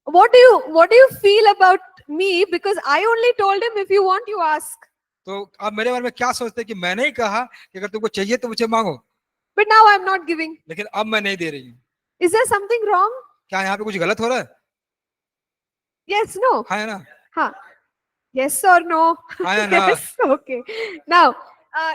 Speaker 1: What do you feel about me? Because I only told him, if you want, you ask.
Speaker 2: तो आप मेरे बारे में क्या सोचते हैं कि मैंने ही कहा कि अगर तुमको चाहिए तो मुझे मांगो,
Speaker 1: But now I'm not giving.
Speaker 2: लेकिन अब मैं नहीं दे रही हूँ।
Speaker 1: Is there something wrong?
Speaker 2: क्या यहाँ पे कुछ गलत हो रहा है?
Speaker 1: Yes, no.
Speaker 2: हाँ या ना?
Speaker 1: Huh. Yes or no?
Speaker 2: हाँ या ना?
Speaker 1: Yes. Okay. Now,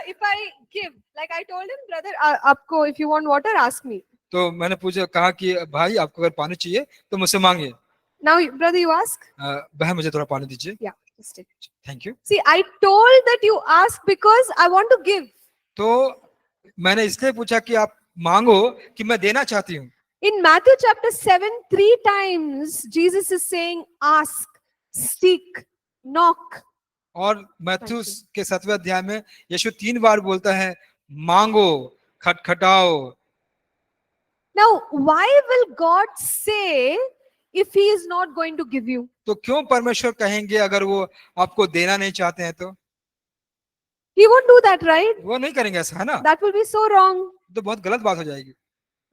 Speaker 1: if I give, like I told him, brother, आपको if you want water, ask me.
Speaker 2: तो मैंने पूछा, कहा कि भाई आपको अगर पानी चाहिए तो मुझसे मांगिए।
Speaker 1: Now, brother, you ask.
Speaker 2: बहन मुझे थोड़ा पानी दीजिए।
Speaker 1: Yeah. Just take.
Speaker 2: Thank you.
Speaker 1: See, I told that you ask because I want to give.
Speaker 2: तो मैंने इसलिए पूछा कि आप मांगो कि मैं देना चाहती हूँ।
Speaker 1: In Matthew chapter 7, 3 times Jesus is saying, ask, seek, knock.
Speaker 2: और मैथ्यू के 7वें अध्याय में यीशु 3 बार बोलता है, मांगो, खटखटाओ।
Speaker 1: Now, why will God say if He is not going to give you?
Speaker 2: तो क्यों परमेश्वर कहेंगे अगर वो आपको देना नहीं चाहते हैं तो?
Speaker 1: He won't do that, right?
Speaker 2: वो नहीं करेंगे ऐसा, है ना?
Speaker 1: That will be so wrong.
Speaker 2: तो बहुत गलत बात हो जाएगी।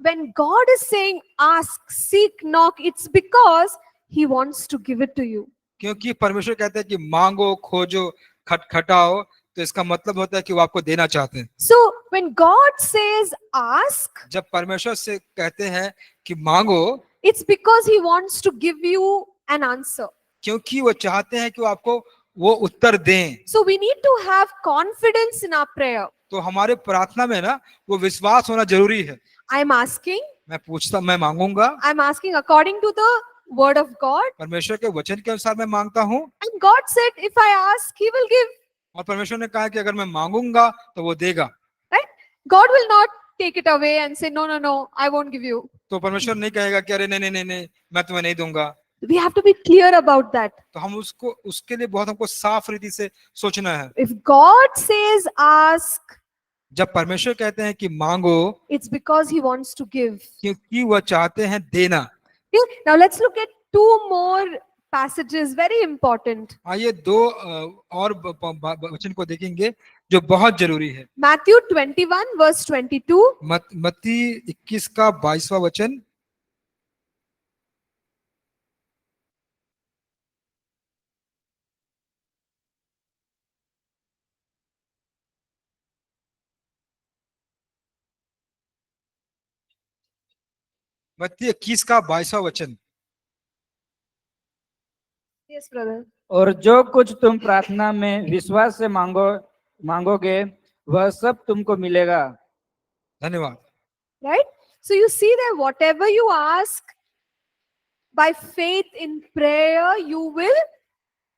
Speaker 1: When God is saying ask, seek, knock, it's because He wants to give it to you.
Speaker 2: क्योंकि परमेश्वर कहते हैं कि मांगो, खोजो, खटखटाओ, तो इसका मतलब होता है कि वो आपको देना चाहते हैं।
Speaker 1: So, when God says ask,
Speaker 2: जब परमेश्वर से कहते हैं कि मांगो,
Speaker 1: it's because He wants to give you an answer.
Speaker 2: क्योंकि वो चाहते हैं कि वो आपको वो उत्तर दें।
Speaker 1: So, we need to have confidence in our prayer.
Speaker 2: तो हमारे प्रार्थना में ना वो विश्वास होना जरूरी है।
Speaker 1: I am asking,
Speaker 2: मैं मांगूंगा,
Speaker 1: I'm asking according to the word of God.
Speaker 2: परमेश्वर के वचन के अनुसार मैं मांगता हूँ।
Speaker 1: And God said, if I ask, He will give.
Speaker 2: और परमेश्वर ने कहा कि अगर मैं मांगूंगा तो वो देगा।
Speaker 1: Right? God will not take it away and say, no, no, no, I won't give you.
Speaker 2: तो परमेश्वर नहीं कहेगा कि अरे नहीं नहीं नहीं नहीं मैं तुम्हें नहीं दूंगा।
Speaker 1: We have to be clear about that.
Speaker 2: तो हम उसके लिए बहुत हमको साफ रीति से सोचना है।
Speaker 1: If God says ask,
Speaker 2: जब परमेश्वर कहते हैं कि मांगो,
Speaker 1: it's because He wants to give.
Speaker 2: क्योंकि वह चाहते हैं देना।
Speaker 1: Okay? Now let's look at 2 more passages, very important.
Speaker 2: आइए 2 और वचन को देखेंगे जो बहुत जरूरी है।
Speaker 1: Matthew 21 verse 22.
Speaker 2: मत्ती 21 का 22वां वचन। मत्ती 21 का 22वां वचन।
Speaker 1: Yes, brother.
Speaker 3: और जो कुछ तुम प्रार्थना में विश्वास से मांगोगे वह सब तुमको मिलेगा।
Speaker 2: धन्यवाद।
Speaker 1: Right? So you see that whatever you ask by faith in prayer, you will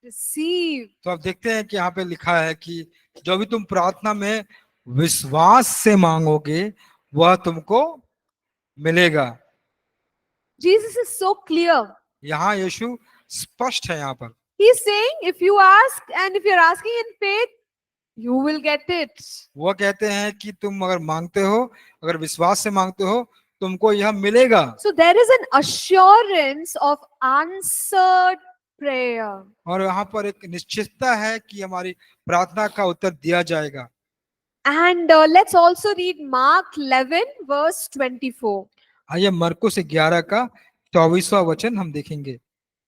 Speaker 1: receive.
Speaker 2: तो आप देखते हैं कि यहाँ पे लिखा है कि जो भी तुम प्रार्थना में विश्वास से मांगोगे वह तुमको मिलेगा।
Speaker 1: Jesus is so clear.
Speaker 2: यहाँ यीशु स्पष्ट है। यहाँ पर
Speaker 1: He's saying, if you ask and if you're asking in faith, you will get it.
Speaker 2: वो कहते हैं कि तुम अगर मांगते हो, अगर विश्वास से मांगते हो, तुमको यह मिलेगा।
Speaker 1: So there is an assurance of answered prayer.
Speaker 2: और यहाँ पर एक निश्चितता है कि हमारी प्रार्थना का उत्तर दिया जाएगा।
Speaker 1: And let's also read Mark 11 verse 24.
Speaker 2: आइए मरकुस 11 का 24वां वचन हम देखेंगे।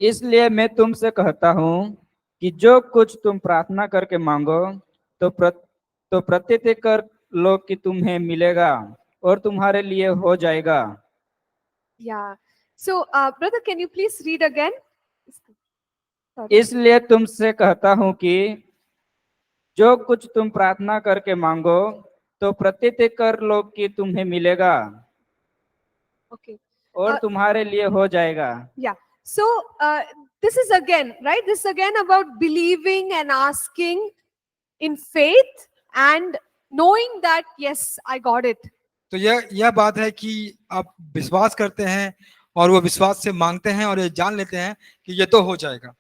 Speaker 3: इसलिए मैं तुमसे कहता हूँ कि जो कुछ तुम प्रार्थना करके मांगो तो प्रत्येक कर लो कि तुम्हें मिलेगा और तुम्हारे लिए हो जाएगा।
Speaker 1: Yeah. So, brother, can you please read again? Sorry.
Speaker 3: इसलिए तुमसे कहता हूं कि जो कुछ तुम प्रार्थना करके मांगो तो प्रत्येक कर लो कि तुम्हें मिलेगा
Speaker 1: Okay.
Speaker 3: और तुम्हारे लिए हो जाएगा।
Speaker 1: Yeah. So, this is again, right? This is again about believing and asking in faith and knowing that, yes, I got it.
Speaker 2: तो यह बात है कि आप विश्वास करते हैं और वो विश्वास से मांगते हैं और ये जान लेते हैं कि ये तो हो जाएगा।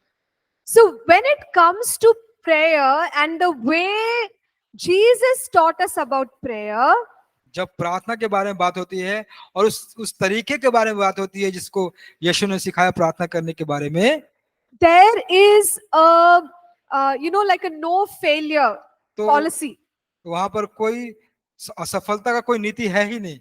Speaker 1: So, when it comes to prayer and the way Jesus taught us about prayer,
Speaker 2: जब प्रार्थना के बारे में बात होती है और उस तरीके के बारे में बात होती है जिसको यीशु ने सिखाया प्रार्थना करने के बारे में,
Speaker 1: there is a, like a no failure
Speaker 2: तो
Speaker 1: policy,
Speaker 2: वहां पर कोई असफलता का कोई नीति है ही नहीं,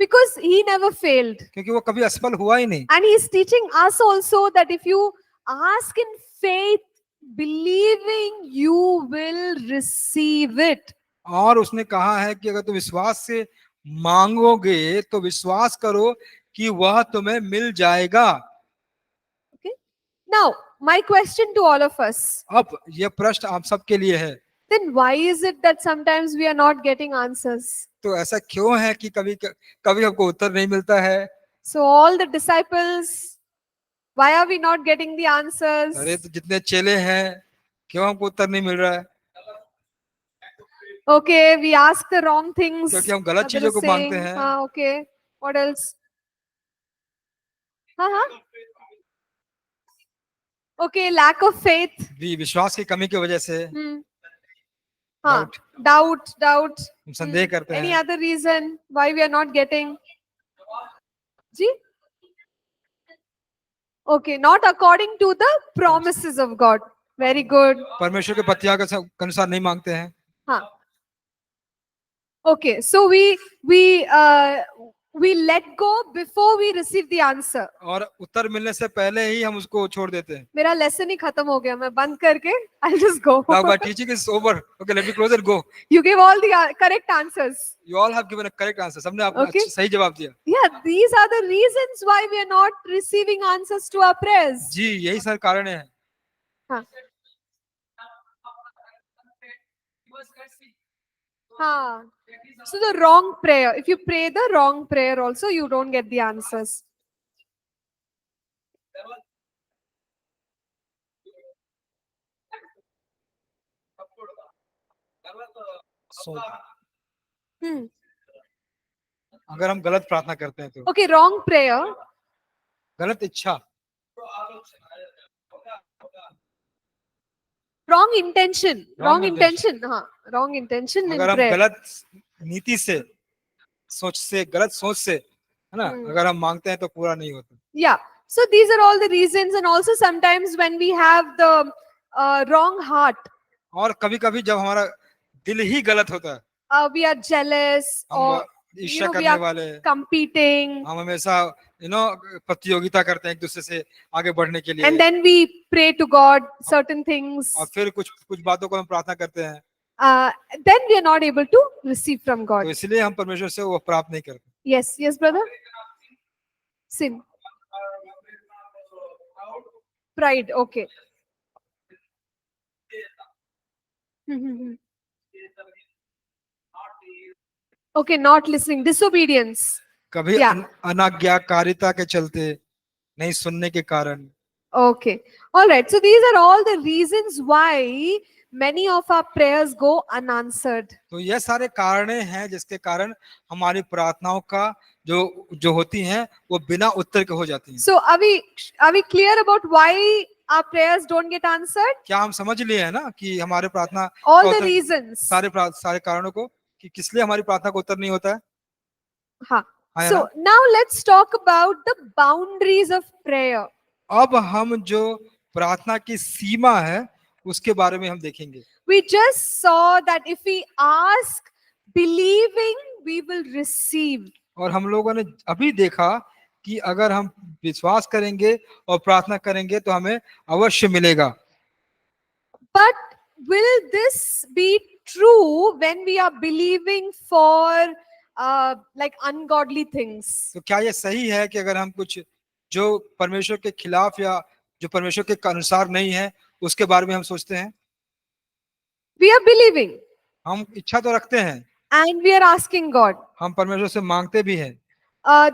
Speaker 1: because he never failed.
Speaker 2: क्योंकि वो कभी असफल हुआ ही नहीं।
Speaker 1: And he is teaching us also that if you ask in faith, believing, you will receive it.
Speaker 2: और उसने कहा है कि अगर तुम विश्वास से मांगोगे तो विश्वास करो कि वह तुम्हें मिल जाएगा।
Speaker 1: Okay. Now, my question to all of us,
Speaker 2: अब यह प्रश्न आप सबके लिए है,
Speaker 1: then why is it that sometimes we are not getting answers?
Speaker 2: तो ऐसा क्यों है कि कभी कभी हमको उत्तर नहीं मिलता है?
Speaker 1: So all the disciples, why are we not getting the answers?
Speaker 2: अरे तो जितने चेले हैं क्यों हमको उत्तर नहीं मिल रहा है?
Speaker 1: Okay, we ask the wrong things.
Speaker 2: क्योंकि हम गलत
Speaker 1: Mother
Speaker 2: चीजों
Speaker 1: is
Speaker 2: को मांगते
Speaker 1: saying,
Speaker 2: हैं।
Speaker 1: okay. What else? हाँ. Okay, lack of faith.
Speaker 2: विश्वास की कमी की वजह से
Speaker 1: हाँ,
Speaker 2: Doubt.
Speaker 1: doubt.
Speaker 2: हम संदेह करते
Speaker 1: Any
Speaker 2: हैं।
Speaker 1: other reason why we are not getting? Ji? Okay, not according to the promises of God. Very good.
Speaker 2: परमेश्वर के पत्तियां के अनुसार नहीं मांगते हैं।
Speaker 1: हाँ. Okay, so we let go before we receive the answer.
Speaker 2: और उत्तर मिलने से पहले ही हम उसको छोड़ देते हैं।
Speaker 1: मेरा lesson ही खत्म हो गया, मैं बंद करके I'll just go.
Speaker 2: Now my teaching is over. Okay, let me close and go.
Speaker 1: You gave all the correct answers.
Speaker 2: You all have given a correct answer. सबने आपको
Speaker 1: Okay.
Speaker 2: सही जवाब दिया।
Speaker 1: Yeah, these are the reasons why we are not receiving answers to our prayers.
Speaker 2: जी, यही सारे कारण हैं।
Speaker 1: हाँ. हाँ. So the wrong prayer, if you pray the wrong prayer also, you don't get the answers.
Speaker 2: So,
Speaker 1: Hmm.
Speaker 2: अगर हम गलत प्रार्थना करते हैं तो
Speaker 1: Okay, wrong prayer.
Speaker 2: गलत इच्छा,
Speaker 1: Wrong intention.
Speaker 2: Wrong
Speaker 1: Wrong intention. हाँ. Wrong intention in
Speaker 2: अगर हम
Speaker 1: prayer.
Speaker 2: गलत नीति से गलत सोच से, है ना, अगर हम मांगते हैं तो पूरा नहीं होता।
Speaker 1: Yeah. So these are all the reasons, and also sometimes when we have the wrong heart,
Speaker 2: और कभी-कभी जब हमारा दिल ही गलत होता है,
Speaker 1: we are jealous or
Speaker 2: हम ईर्ष्या
Speaker 1: we
Speaker 2: करने
Speaker 1: are
Speaker 2: वाले,
Speaker 1: competing,
Speaker 2: हम हमेशा प्रतियोगिता करते हैं एक दूसरे से आगे बढ़ने के लिए,
Speaker 1: and then we pray to God certain things.
Speaker 2: और फिर कुछ बातों को हम प्रार्थना करते हैं,
Speaker 1: Then we are not able to receive from
Speaker 2: तो
Speaker 1: God.
Speaker 2: इसलिए हम परमेश्वर से वो प्राप्त नहीं करते।
Speaker 1: Yes, brother. Sin. Pride. Okay. Okay, not listening. Disobedience.
Speaker 2: कभी
Speaker 1: Yeah.
Speaker 2: अनाज्ञाकारिता के चलते, नहीं सुनने के कारण।
Speaker 1: Okay. All right. So these are all the reasons why many of our prayers go unanswered.
Speaker 2: तो ये सारे कारण हैं जिसके कारण हमारी प्रार्थनाओं का जो होती हैं वो बिना उत्तर के हो जाती हैं।
Speaker 1: So are we clear about why our prayers don't get answered?
Speaker 2: क्या हम समझ लिए हैं ना कि हमारे प्रार्थना
Speaker 1: All
Speaker 2: का
Speaker 1: the
Speaker 2: उत्तर-
Speaker 1: reasons.
Speaker 2: सारे कारणों को कि किस लिए हमारी प्रार्थना का उत्तर नहीं होता है।
Speaker 1: हाँ.
Speaker 2: हाँ,
Speaker 1: So now let's talk about the boundaries of prayer.
Speaker 2: अब हम जो प्रार्थना की सीमा है उसके बारे में हम देखेंगे।
Speaker 1: We just saw that if we ask believing, we will receive.
Speaker 2: और हम लोगों ने अभी देखा कि अगर हम विश्वास करेंगे और प्रार्थना करेंगे तो हमें अवश्य मिलेगा।
Speaker 1: But will this be true when we are believing for like ungodly things?
Speaker 2: तो क्या ये सही है कि अगर हम कुछ जो परमेश्वर के खिलाफ या जो परमेश्वर के अनुसार नहीं है उसके बारे में हम सोचते हैं?
Speaker 1: We are believing
Speaker 2: हम इच्छा तो रखते हैं,
Speaker 1: and we are asking God.
Speaker 2: हम परमेश्वर से मांगते भी हैं,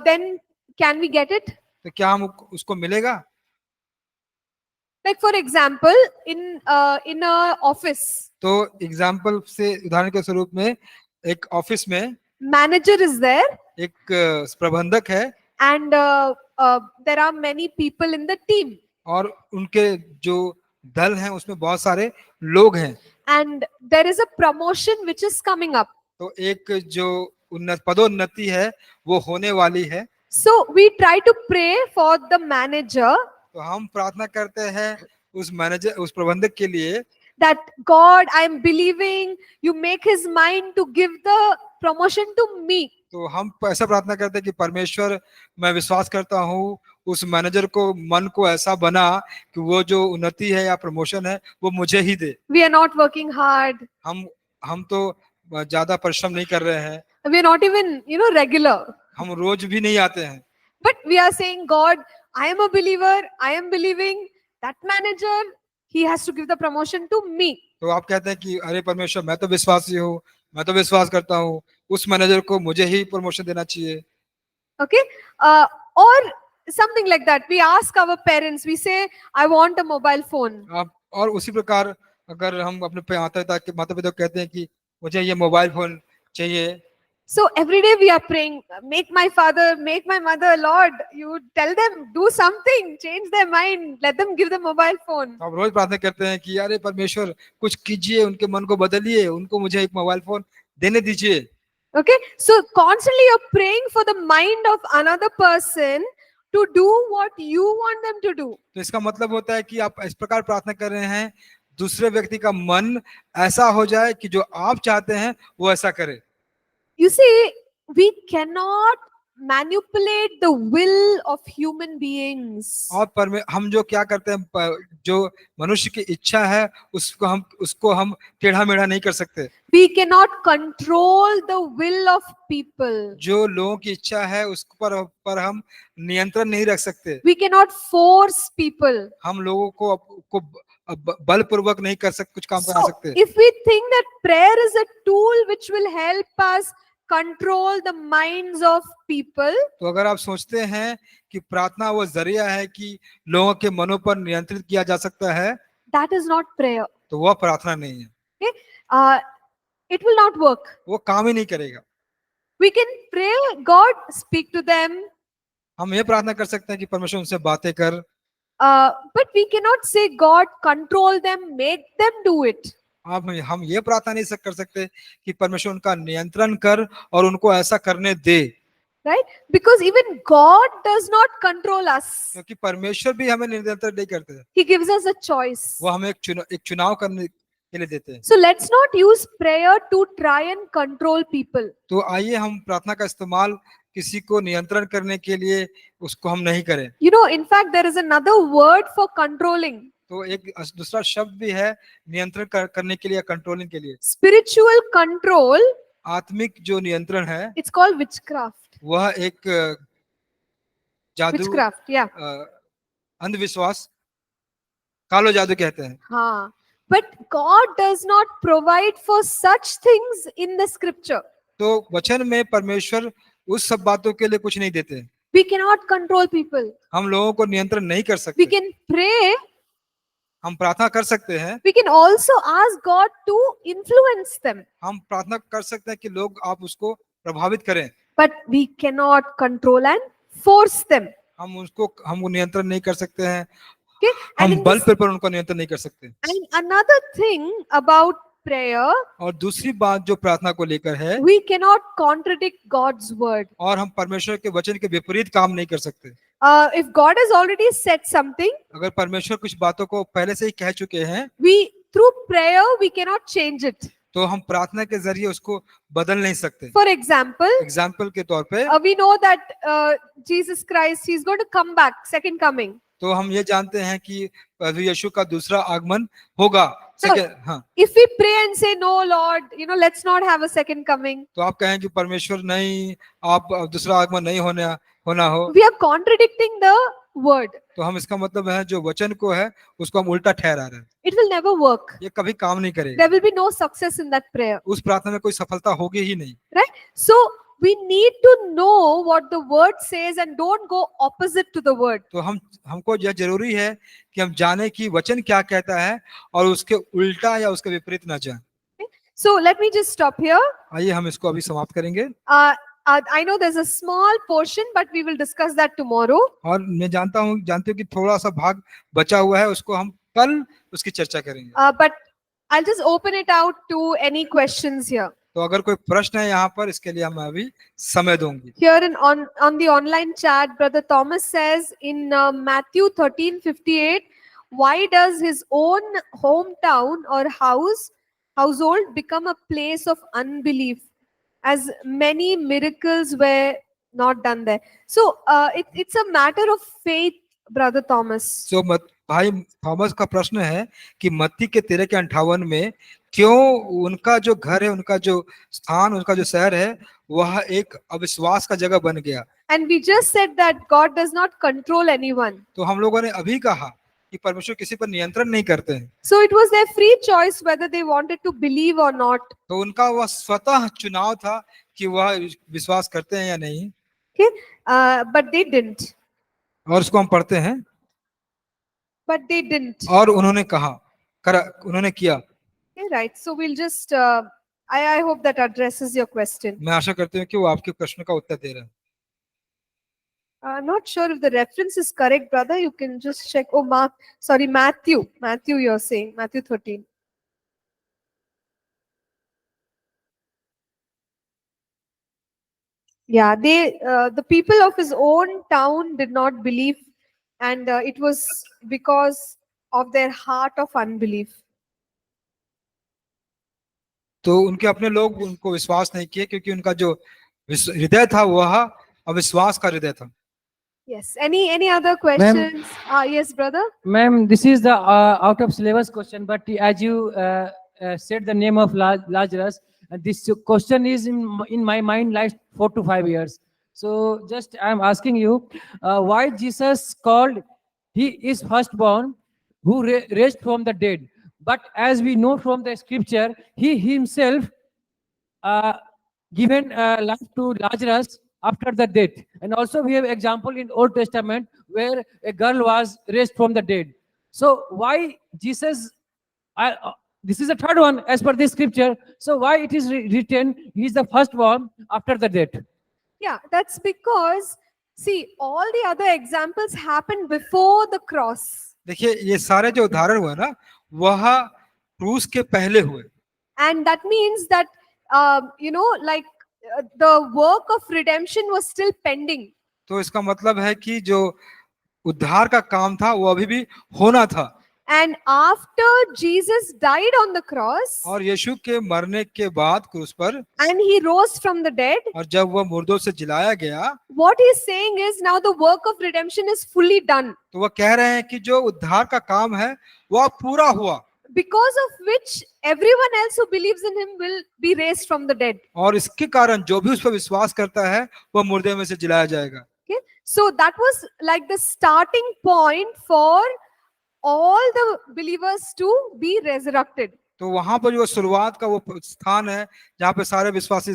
Speaker 1: Then can we get it?
Speaker 2: तो क्या हम उसको मिलेगा?
Speaker 1: Like for example, in a office,
Speaker 2: तो एग्जाम्पल से उदाहरण के स्वरूप में एक ऑफिस में
Speaker 1: manager is there,
Speaker 2: एक प्रबंधक है
Speaker 1: and there are many people in the team,
Speaker 2: और उनके जो दल हैं उसमें बहुत सारे लोग हैं,
Speaker 1: and there is a promotion which is coming up.
Speaker 2: तो एक जो पदोन्नति है वो होने वाली है।
Speaker 1: So we try to pray for the manager
Speaker 2: तो हम प्रार्थना करते हैं उस मैनेजर उस प्रबंधक के लिए
Speaker 1: that God, I am believing you make his mind to give the promotion to me.
Speaker 2: तो हम ऐसा प्रार्थना करते हैं कि परमेश्वर, मैं विश्वास करता हूँ उस मैनेजर को मन को ऐसा बना कि वो जो उन्नति है या प्रमोशन है वो मुझे ही दे।
Speaker 1: We are not working hard.
Speaker 2: हम तो ज्यादा परिश्रम नहीं कर रहे हैं,
Speaker 1: We are not even, regular.
Speaker 2: हम रोज भी नहीं आते हैं,
Speaker 1: But we are saying, God, I am a believer. I am believing that manager, he has to give the promotion to me.
Speaker 2: तो आप कहते हैं कि अरे परमेश्वर, मैं तो विश्वासी हूँ, मैं तो विश्वास करता हूँ उस मैनेजर को मुझे ही प्रमोशन देना चाहिए।
Speaker 1: Okay? Or something like that. We ask our parents, we say, I want a mobile phone.
Speaker 2: आप और उसी प्रकार अगर हम अपने माता पिता को कहते हैं कि मुझे ये मोबाइल फोन चाहिए,
Speaker 1: So every day we are praying, make my father, make my mother, Lord, you tell them, do something, change their mind, let them give the mobile phone.
Speaker 2: आप रोज प्रार्थना करते हैं कि अरे परमेश्वर कुछ कीजिए, उनके मन को बदलिए, उनको मुझे एक मोबाइल फोन देने दीजिए।
Speaker 1: Okay, so constantly you're praying for the mind of another person to do what you want them to do.
Speaker 2: तो इसका मतलब होता है कि आप इस प्रकार प्रार्थना कर रहे हैं दूसरे व्यक्ति का मन ऐसा हो जाए कि जो आप चाहते हैं वो ऐसा करे।
Speaker 1: You see, we cannot manipulate the will of human beings.
Speaker 2: और हम जो क्या करते हैं, जो मनुष्य की इच्छा है उसको हम टेढ़ा मेढ़ा नहीं कर सकते।
Speaker 1: We cannot control the will of people.
Speaker 2: जो लोगों की इच्छा है उस पर हम नियंत्रण नहीं रख सकते।
Speaker 1: We cannot force people.
Speaker 2: हम लोगों को बलपूर्वक नहीं कर सकते, कुछ काम करा
Speaker 1: So,
Speaker 2: सकते।
Speaker 1: if we think that prayer is a tool which will help us control the minds of people,
Speaker 2: तो अगर आप सोचते हैं कि प्रार्थना वो जरिया है कि लोगों के मनों पर नियंत्रित किया जा सकता है,
Speaker 1: that is not prayer.
Speaker 2: तो वह प्रार्थना नहीं है,
Speaker 1: It will not work.
Speaker 2: वो काम ही नहीं करेगा।
Speaker 1: We can pray, God, speak to them,
Speaker 2: हम ये प्रार्थना कर सकते हैं कि परमेश्वर उनसे बातें कर,
Speaker 1: but we cannot say, God, control them, make them do it.
Speaker 2: हम ये प्रार्थना नहीं कर सकते कि परमेश्वर उनका नियंत्रण कर और उनको ऐसा करने दे,
Speaker 1: Right? Because even God does not control us.
Speaker 2: क्योंकि परमेश्वर भी हमें नियंत्रण नहीं करते,
Speaker 1: He gives us a choice.
Speaker 2: वो हमें एक चुनाव करने के लिए देते हैं।
Speaker 1: So let's not use prayer to try and control people.
Speaker 2: तो आइए हम प्रार्थना का इस्तेमाल किसी को नियंत्रण करने के लिए उसको हम नहीं करें।
Speaker 1: In fact, there is another word for controlling.
Speaker 2: तो एक दूसरा शब्द भी है नियंत्रण करने के लिए, कंट्रोलिंग के लिए।
Speaker 1: Spiritual control,
Speaker 2: आत्मिक जो नियंत्रण है
Speaker 1: it's called witchcraft.
Speaker 2: वह एक जादू,
Speaker 1: Witchcraft, yeah.
Speaker 2: अंधविश्वास, कालो जादू कहते हैं।
Speaker 1: हाँ. But God does not provide for such things in the scripture.
Speaker 2: तो वचन में परमेश्वर उस सब बातों के लिए कुछ नहीं देते।
Speaker 1: We cannot control people.
Speaker 2: हम लोगों को नियंत्रण नहीं कर
Speaker 1: We
Speaker 2: सकते।
Speaker 1: can pray.
Speaker 2: हम प्रार्थना कर सकते हैं,
Speaker 1: We can also ask God to influence them.
Speaker 2: हम प्रार्थना कर सकते हैं कि लोग आप उसको प्रभावित करें,
Speaker 1: But we cannot control and force them.
Speaker 2: हम नियंत्रण नहीं कर सकते हैं,
Speaker 1: Okay? And,
Speaker 2: हम
Speaker 1: in
Speaker 2: बल
Speaker 1: this-
Speaker 2: पर उनको नियंत्रण नहीं कर सकते।
Speaker 1: and another thing about prayer,
Speaker 2: और दूसरी बात जो प्रार्थना को लेकर है,
Speaker 1: we cannot contradict God's word.
Speaker 2: और हम परमेश्वर के वचन के विपरीत काम नहीं कर सकते।
Speaker 1: If God has already said something,
Speaker 2: अगर परमेश्वर कुछ बातों को पहले से ही कह चुके हैं,
Speaker 1: through prayer, we cannot change it.
Speaker 2: तो हम प्रार्थना के जरिए उसको बदल नहीं सकते।
Speaker 1: For example,
Speaker 2: एग्जाम्पल के तौर पे
Speaker 1: we know that Jesus Christ, he's going to come back, second coming.
Speaker 2: तो हम ये जानते हैं कि प्रभु यीशु का दूसरा आगमन होगा,
Speaker 1: So-
Speaker 2: सेकेंड, हाँ,
Speaker 1: If we pray and say, no, Lord, let's not have a second coming,
Speaker 2: तो आप कहें कि परमेश्वर नहीं, आप दूसरा आगमन नहीं होना हो,
Speaker 1: we are contradicting the word.
Speaker 2: तो हम इसका मतलब है जो वचन को है उसको हम उल्टा ठहरा रहे हैं।
Speaker 1: It will never work.
Speaker 2: ये कभी काम नहीं करेगा,
Speaker 1: There will be no success in that prayer.
Speaker 2: उस प्रार्थना में कोई सफलता होगी ही नहीं।
Speaker 1: So we need to know what the word says and don't go opposite to the word.
Speaker 2: तो हमको यह जरूरी है कि हम जाने कि वचन क्या कहता है और उसके उल्टा या उसके विपरीत ना जाएं।
Speaker 1: So let me just stop here.
Speaker 2: आइए हम इसको अभी समाप्त करेंगे।
Speaker 1: I know there's a small portion, but we will discuss that tomorrow.
Speaker 2: और मैं जानती हूँ कि थोड़ा सा भाग बचा हुआ है, उसको हम कल उसकी चर्चा करेंगे।
Speaker 1: But I'll just open it out to any questions here.
Speaker 2: तो अगर कोई प्रश्न है यहाँ पर, इसके लिए हम अभी समय दूंगी।
Speaker 1: Here on the online chat, Brother Thomas says in Matthew 13:58, why does his own hometown or household become a place of unbelief, as many miracles were not done there? So it's a matter of faith, Brother Thomas.
Speaker 2: तो भाई Thomas का प्रश्न है कि मत्ती के 13:58 में क्यों उनका जो घर है, उनका जो स्थान, उनका जो शहर है, वह एक अविश्वास का जगह बन गया।
Speaker 1: And we just said that God does not control anyone.
Speaker 2: तो हम लोगों ने अभी कहा कि परमेश्वर किसी पर नियंत्रण नहीं करते हैं।
Speaker 1: So it was their free choice whether they wanted to believe or not.
Speaker 2: तो उनका वह स्वतः चुनाव था कि वह विश्वास करते हैं या नहीं।
Speaker 1: But they didn't.
Speaker 2: और उसको हम पढ़ते हैं,
Speaker 1: But they didn't.
Speaker 2: और उन्होंने उन्होंने किया।
Speaker 1: Okay, right. So we'll just, I hope that addresses your question.
Speaker 2: मैं आशा करती हूँ कि वो आपके प्रश्न का उत्तर दे रहा है।
Speaker 1: I'm not sure if the reference is correct, brother. You can just check. Oh, Matthew. Matthew, you're saying. Matthew 13. Yeah, the people of his own town did not believe, and it was because of their heart of unbelief.
Speaker 2: तो उनके अपने लोग उनको विश्वास नहीं किए क्योंकि उनका जो हृदय था वह अविश्वास का हृदय था।
Speaker 1: Yes. Any other questions? Yes, brother.
Speaker 5: Ma'am, this is the out of syllabus question, but as you said the name of Lazarus, this question is in my mind like 4 to 5 years. So just I'm asking you, why Jesus called he is firstborn who raised from the dead, but as we know from the scripture, he himself given life to Lazarus after the death. And also we have example in Old Testament where a girl was raised from the dead. So why Jesus, this is the third one as per this scripture. So why it is written he is the first one after the death?
Speaker 1: Yeah, that's because, see, all the other examples happened before the cross.
Speaker 2: देखिए ये सारे जो उदाहरण हुए ना, वह क्रूस के पहले हुए।
Speaker 1: And that means that, the work of redemption was still pending.
Speaker 2: तो इसका मतलब है कि जो उद्धार का काम था वो अभी भी होना था।
Speaker 1: And after Jesus died on the cross,
Speaker 2: और यीशु के मरने के बाद क्रूस पर,
Speaker 1: and he rose from the dead,
Speaker 2: और जब वह मुर्दों से जिलाया गया,
Speaker 1: what he's saying is now the work of redemption is fully done,
Speaker 2: तो वह कह रहे हैं कि जो उद्धार का काम है वह पूरा हुआ,
Speaker 1: because of which everyone else who believes in him will be raised from the dead.
Speaker 2: और इसके कारण जो भी उस पर विश्वास करता है वह मुर्दे में से जिलाया जाएगा।
Speaker 1: Okay, so that was like the starting point for all the believers to be resurrected.
Speaker 2: तो वहां पर जो शुरुआत का वो स्थान है जहाँ पे सारे विश्वासी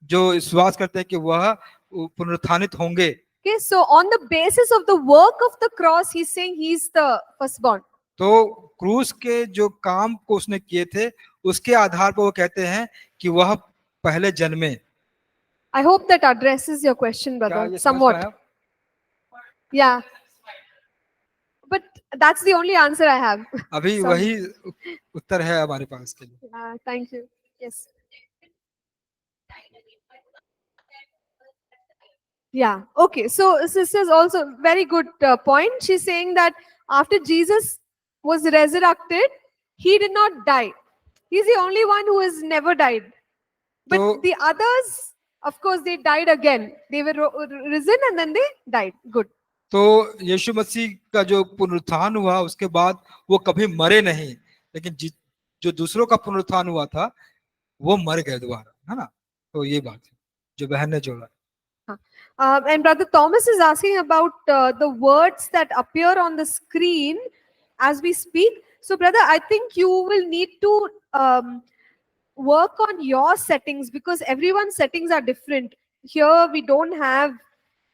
Speaker 2: जो विश्वास करते हैं कि वह पुनरुत्थानित होंगे।
Speaker 1: Okay, so on the basis of the work of the cross, he's saying he's the firstborn.
Speaker 2: तो क्रूस के जो काम को उसने किए थे उसके आधार पर वो कहते हैं कि वह पहले जन्मे।
Speaker 1: I hope that addresses your question,
Speaker 2: क्या
Speaker 1: brother,
Speaker 2: ये समझ
Speaker 1: somewhat.
Speaker 2: पाए आप?
Speaker 1: Yeah. But that's the only answer I have.
Speaker 2: अभी
Speaker 1: Some-
Speaker 2: वही उत्तर है हमारे पास के लिए।
Speaker 1: Thank you. Yes. Yeah. Okay. So sister is also very good point. She's saying that after Jesus was resurrected, he did not die. He's the only one who has never died. But
Speaker 2: So-
Speaker 1: the others, of course, they died again. They were risen and then they died. Good.
Speaker 2: तो यीशु मसीह का जो पुनरुत्थान हुआ उसके बाद वो कभी मरे नहीं, लेकिन जो दूसरों का पुनरुत्थान हुआ था वो मर गए दोबारा, है ना। तो ये बात है जो बहन ने जोड़ा।
Speaker 1: And Brother Thomas is asking about the words that appear on the screen as we speak. So, brother, I think you will need to work on your settings because everyone's settings are different. Here, we don't have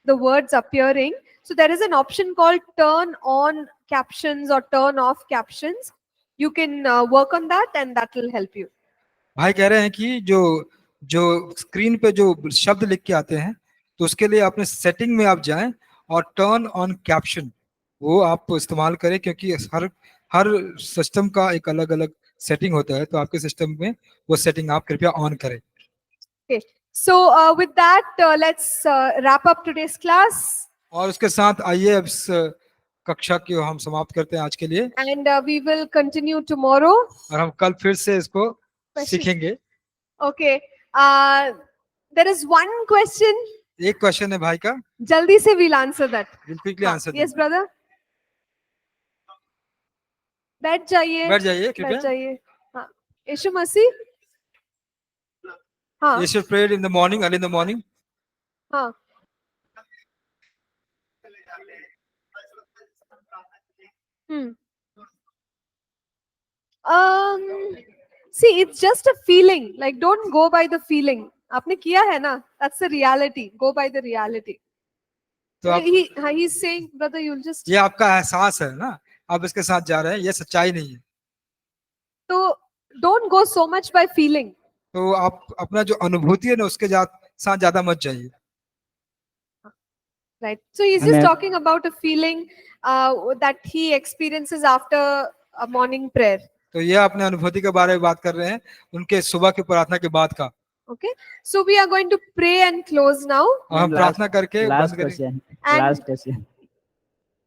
Speaker 1: the words appearing. So, there is an option called turn on captions or turn off captions. You can work on that and that will help you.
Speaker 2: भाई कह रहे हैं कि जो जो screen पे जो शब्द लिख के आते हैं तो उसके लिए अपने सेटिंग में आप जाएं और टर्न ऑन कैप्शन वो आप इस्तेमाल करें, क्योंकि हर हर सिस्टम का एक अलग अलग सेटिंग होता है, तो आपके सिस्टम में वो सेटिंग आप कृपया ऑन करें।
Speaker 1: Okay. So with that, let's wrap up today's class.
Speaker 2: और उसके साथ आइए अब इस कक्षा की हम समाप्त करते हैं आज के लिए,
Speaker 1: And we will continue tomorrow.
Speaker 2: और हम कल फिर से इसको
Speaker 1: Question.
Speaker 2: सीखेंगे।
Speaker 1: Okay. There is one question.
Speaker 2: एक क्वेश्चन है भाई का,
Speaker 1: Jaldi se we'll answer that.
Speaker 2: Quickly
Speaker 1: हाँ,
Speaker 2: आंसर
Speaker 1: yes, brother. बैठ जाइए.
Speaker 2: बैठ जाइए
Speaker 1: बैठ
Speaker 2: कृपया।
Speaker 1: जाइए. हाँ. यीशु मसीह. हाँ.
Speaker 2: You should pray in the morning, early in the morning.
Speaker 1: हाँ. See, it's just a feeling. Like, don't go by the feeling. आपने किया है ना? That's the reality. Go by the reality.
Speaker 2: तो आप
Speaker 1: He's saying, brother, you'll just.
Speaker 2: ये आपका एहसास है ना, आप इसके साथ जा रहे हैं, ये सच्चाई नहीं है।
Speaker 1: तो don't go so much by feeling.
Speaker 2: तो आप अपना जो अनुभूति है ना उसके साथ ज्यादा मत जाइए।
Speaker 1: Right. So he's just
Speaker 3: Amen.
Speaker 1: talking about a feeling that he experiences after a morning prayer.
Speaker 2: तो ये अपने अनुभूति के बारे में बात कर रहे हैं, उनके सुबह की प्रार्थना के बाद का।
Speaker 1: Okay. So we are going to pray and close now.
Speaker 2: और हम प्रार्थना करके
Speaker 3: लास्ट
Speaker 2: बंद करेंगे।
Speaker 3: Question
Speaker 1: And-
Speaker 3: last question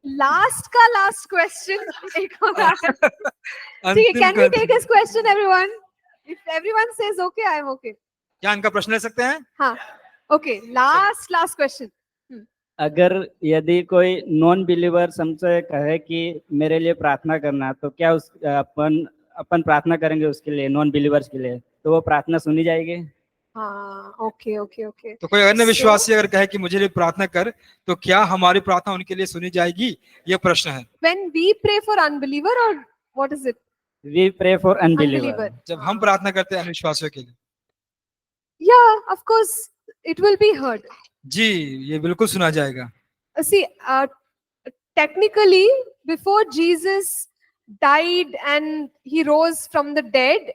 Speaker 1: Last ka last question. एक और आ रहा है। ठीक है,
Speaker 2: अंतिम
Speaker 1: can we
Speaker 2: question।
Speaker 1: take his question, everyone? If everyone says okay, I am okay.
Speaker 2: क्या इनका प्रश्न ले सकते हैं?
Speaker 1: हाँ. Okay. Last question.
Speaker 3: अगर यदि कोई नॉन बिलीवर हमसे कहे कि मेरे लिए प्रार्थना करना, तो क्या उस अपन प्रार्थना करेंगे उसके लिए, नॉन बिलीवर्स के लिए, तो वो प्रार्थना सुनी जाएगी?
Speaker 1: हाँ. Okay.
Speaker 2: तो कोई अन्य विश्वासी अगर कहे कि मुझे लिए प्रार्थना कर, तो क्या हमारी प्रार्थना उनके लिए सुनी जाएगी? ये प्रश्न है।
Speaker 1: When we pray for unbeliever or what is it?
Speaker 3: We pray for unbeliever.
Speaker 1: Unbeliever.
Speaker 2: जब हम प्रार्थना करते हैं अविश्वासियों के लिए,
Speaker 1: Yeah, of course, it will be heard.
Speaker 2: जी ये बिल्कुल सुना जाएगा।
Speaker 1: See, technically, before Jesus died and he rose from the dead,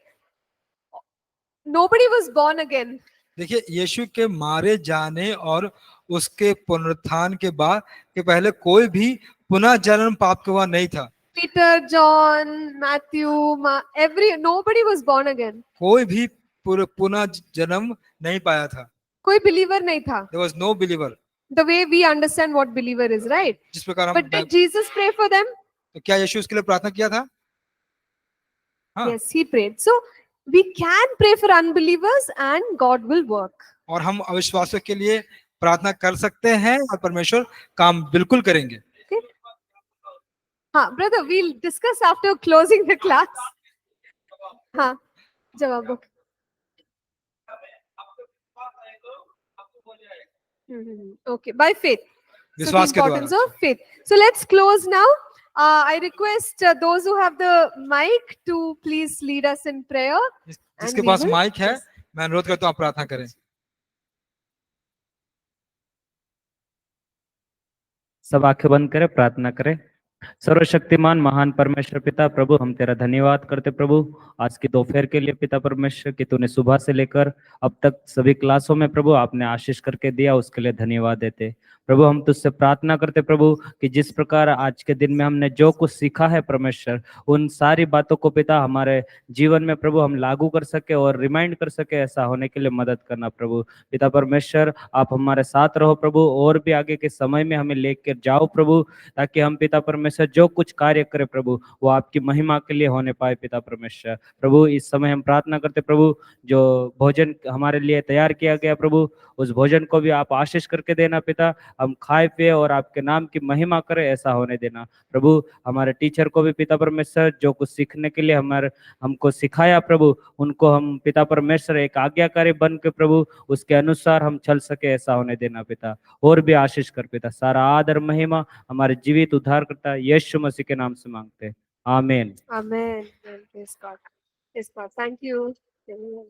Speaker 1: nobody was born again.
Speaker 2: देखिए, यीशु के मारे जाने और उसके पुनरुत्थान के बाद के पहले कोई भी पुनः जन्म प्राप्त हुआ नहीं था।
Speaker 1: Peter, John, Matthew, nobody was born again.
Speaker 2: कोई भी पुनः जन्म नहीं पाया था।
Speaker 1: कोई believer नहीं था.
Speaker 2: There was no believer।
Speaker 1: The way we understand what believer is, right?
Speaker 2: जिस प्रकार हम
Speaker 1: But did Jesus pray for them?
Speaker 2: तो क्या यीशु उसके लिए प्रार्थना किया था? हाँ।
Speaker 1: Yes, he prayed. So we can pray for unbelievers and God will work.
Speaker 2: और हम अविश्वासियों के लिए प्रार्थना कर सकते हैं और परमेश्वर काम बिल्कुल करेंगे।
Speaker 1: हाँ, brother, we'll discuss after closing the class. हाँ, जवाब दो। Okay, by faith. So the
Speaker 2: विश्वास के
Speaker 1: importance
Speaker 2: द्वारा।
Speaker 1: of faith. So let's close now. I request those who have the mic to please lead us in prayer.
Speaker 2: जिसके
Speaker 1: And we
Speaker 2: पास
Speaker 1: will-
Speaker 2: mic है, मैं अनुरोध करता हूँ आप प्रार्थना करें।
Speaker 3: सब आंखें बंद करें, प्रार्थना करें। सर्वशक्तिमान महान परमेश्वर पिता प्रभु, हम तेरा धन्यवाद करते प्रभु आज की दोपहर के लिए पिता परमेश्वर कि तूने सुबह से लेकर अब तक सभी क्लासों में प्रभु आपने आशीष करके दिया, उसके लिए धन्यवाद देते प्रभु। हम तुझसे प्रार्थना करते प्रभु कि जिस प्रकार आज के दिन में हमने जो कुछ सीखा है परमेश्वर, उन सारी बातों को पिता हमारे जीवन में प्रभु हम लागू कर सके और रिमाइंड कर सके, ऐसा होने के लिए मदद करना प्रभु। पिता परमेश्वर आप हमारे साथ रहो प्रभु, और भी आगे के समय में हमें लेकर जाओ प्रभु, ताकि हम पिता परमेश्वर जो कुछ कार्य करें प्रभु वो आपकी महिमा के लिए होने पाए पिता परमेश्वर। प्रभु इस समय हम प्रार्थना करते प्रभु, जो भोजन हमारे लिए तैयार किया गया प्रभु, उस भोजन को भी आप आशीष करके देना पिता। हम खाए पिए और आपके नाम की महिमा करें, ऐसा होने देना प्रभु। हमारे टीचर को भी पिता परमेश्वर जो कुछ सीखने के लिए हमको सिखाया प्रभु, उनको हम पिता परमेश्वर एक आज्ञाकारी बन के प्रभु उसके अनुसार हम चल सके, ऐसा होने देना पिता। और भी आशीष कर पिता, सारा आदर महिमा हमारे जीवित उद्धार करता यीशु मसीह के नाम से मांगते हैं, आमीन।
Speaker 1: Amen. Praise God. Praise God. Thank you. Amen.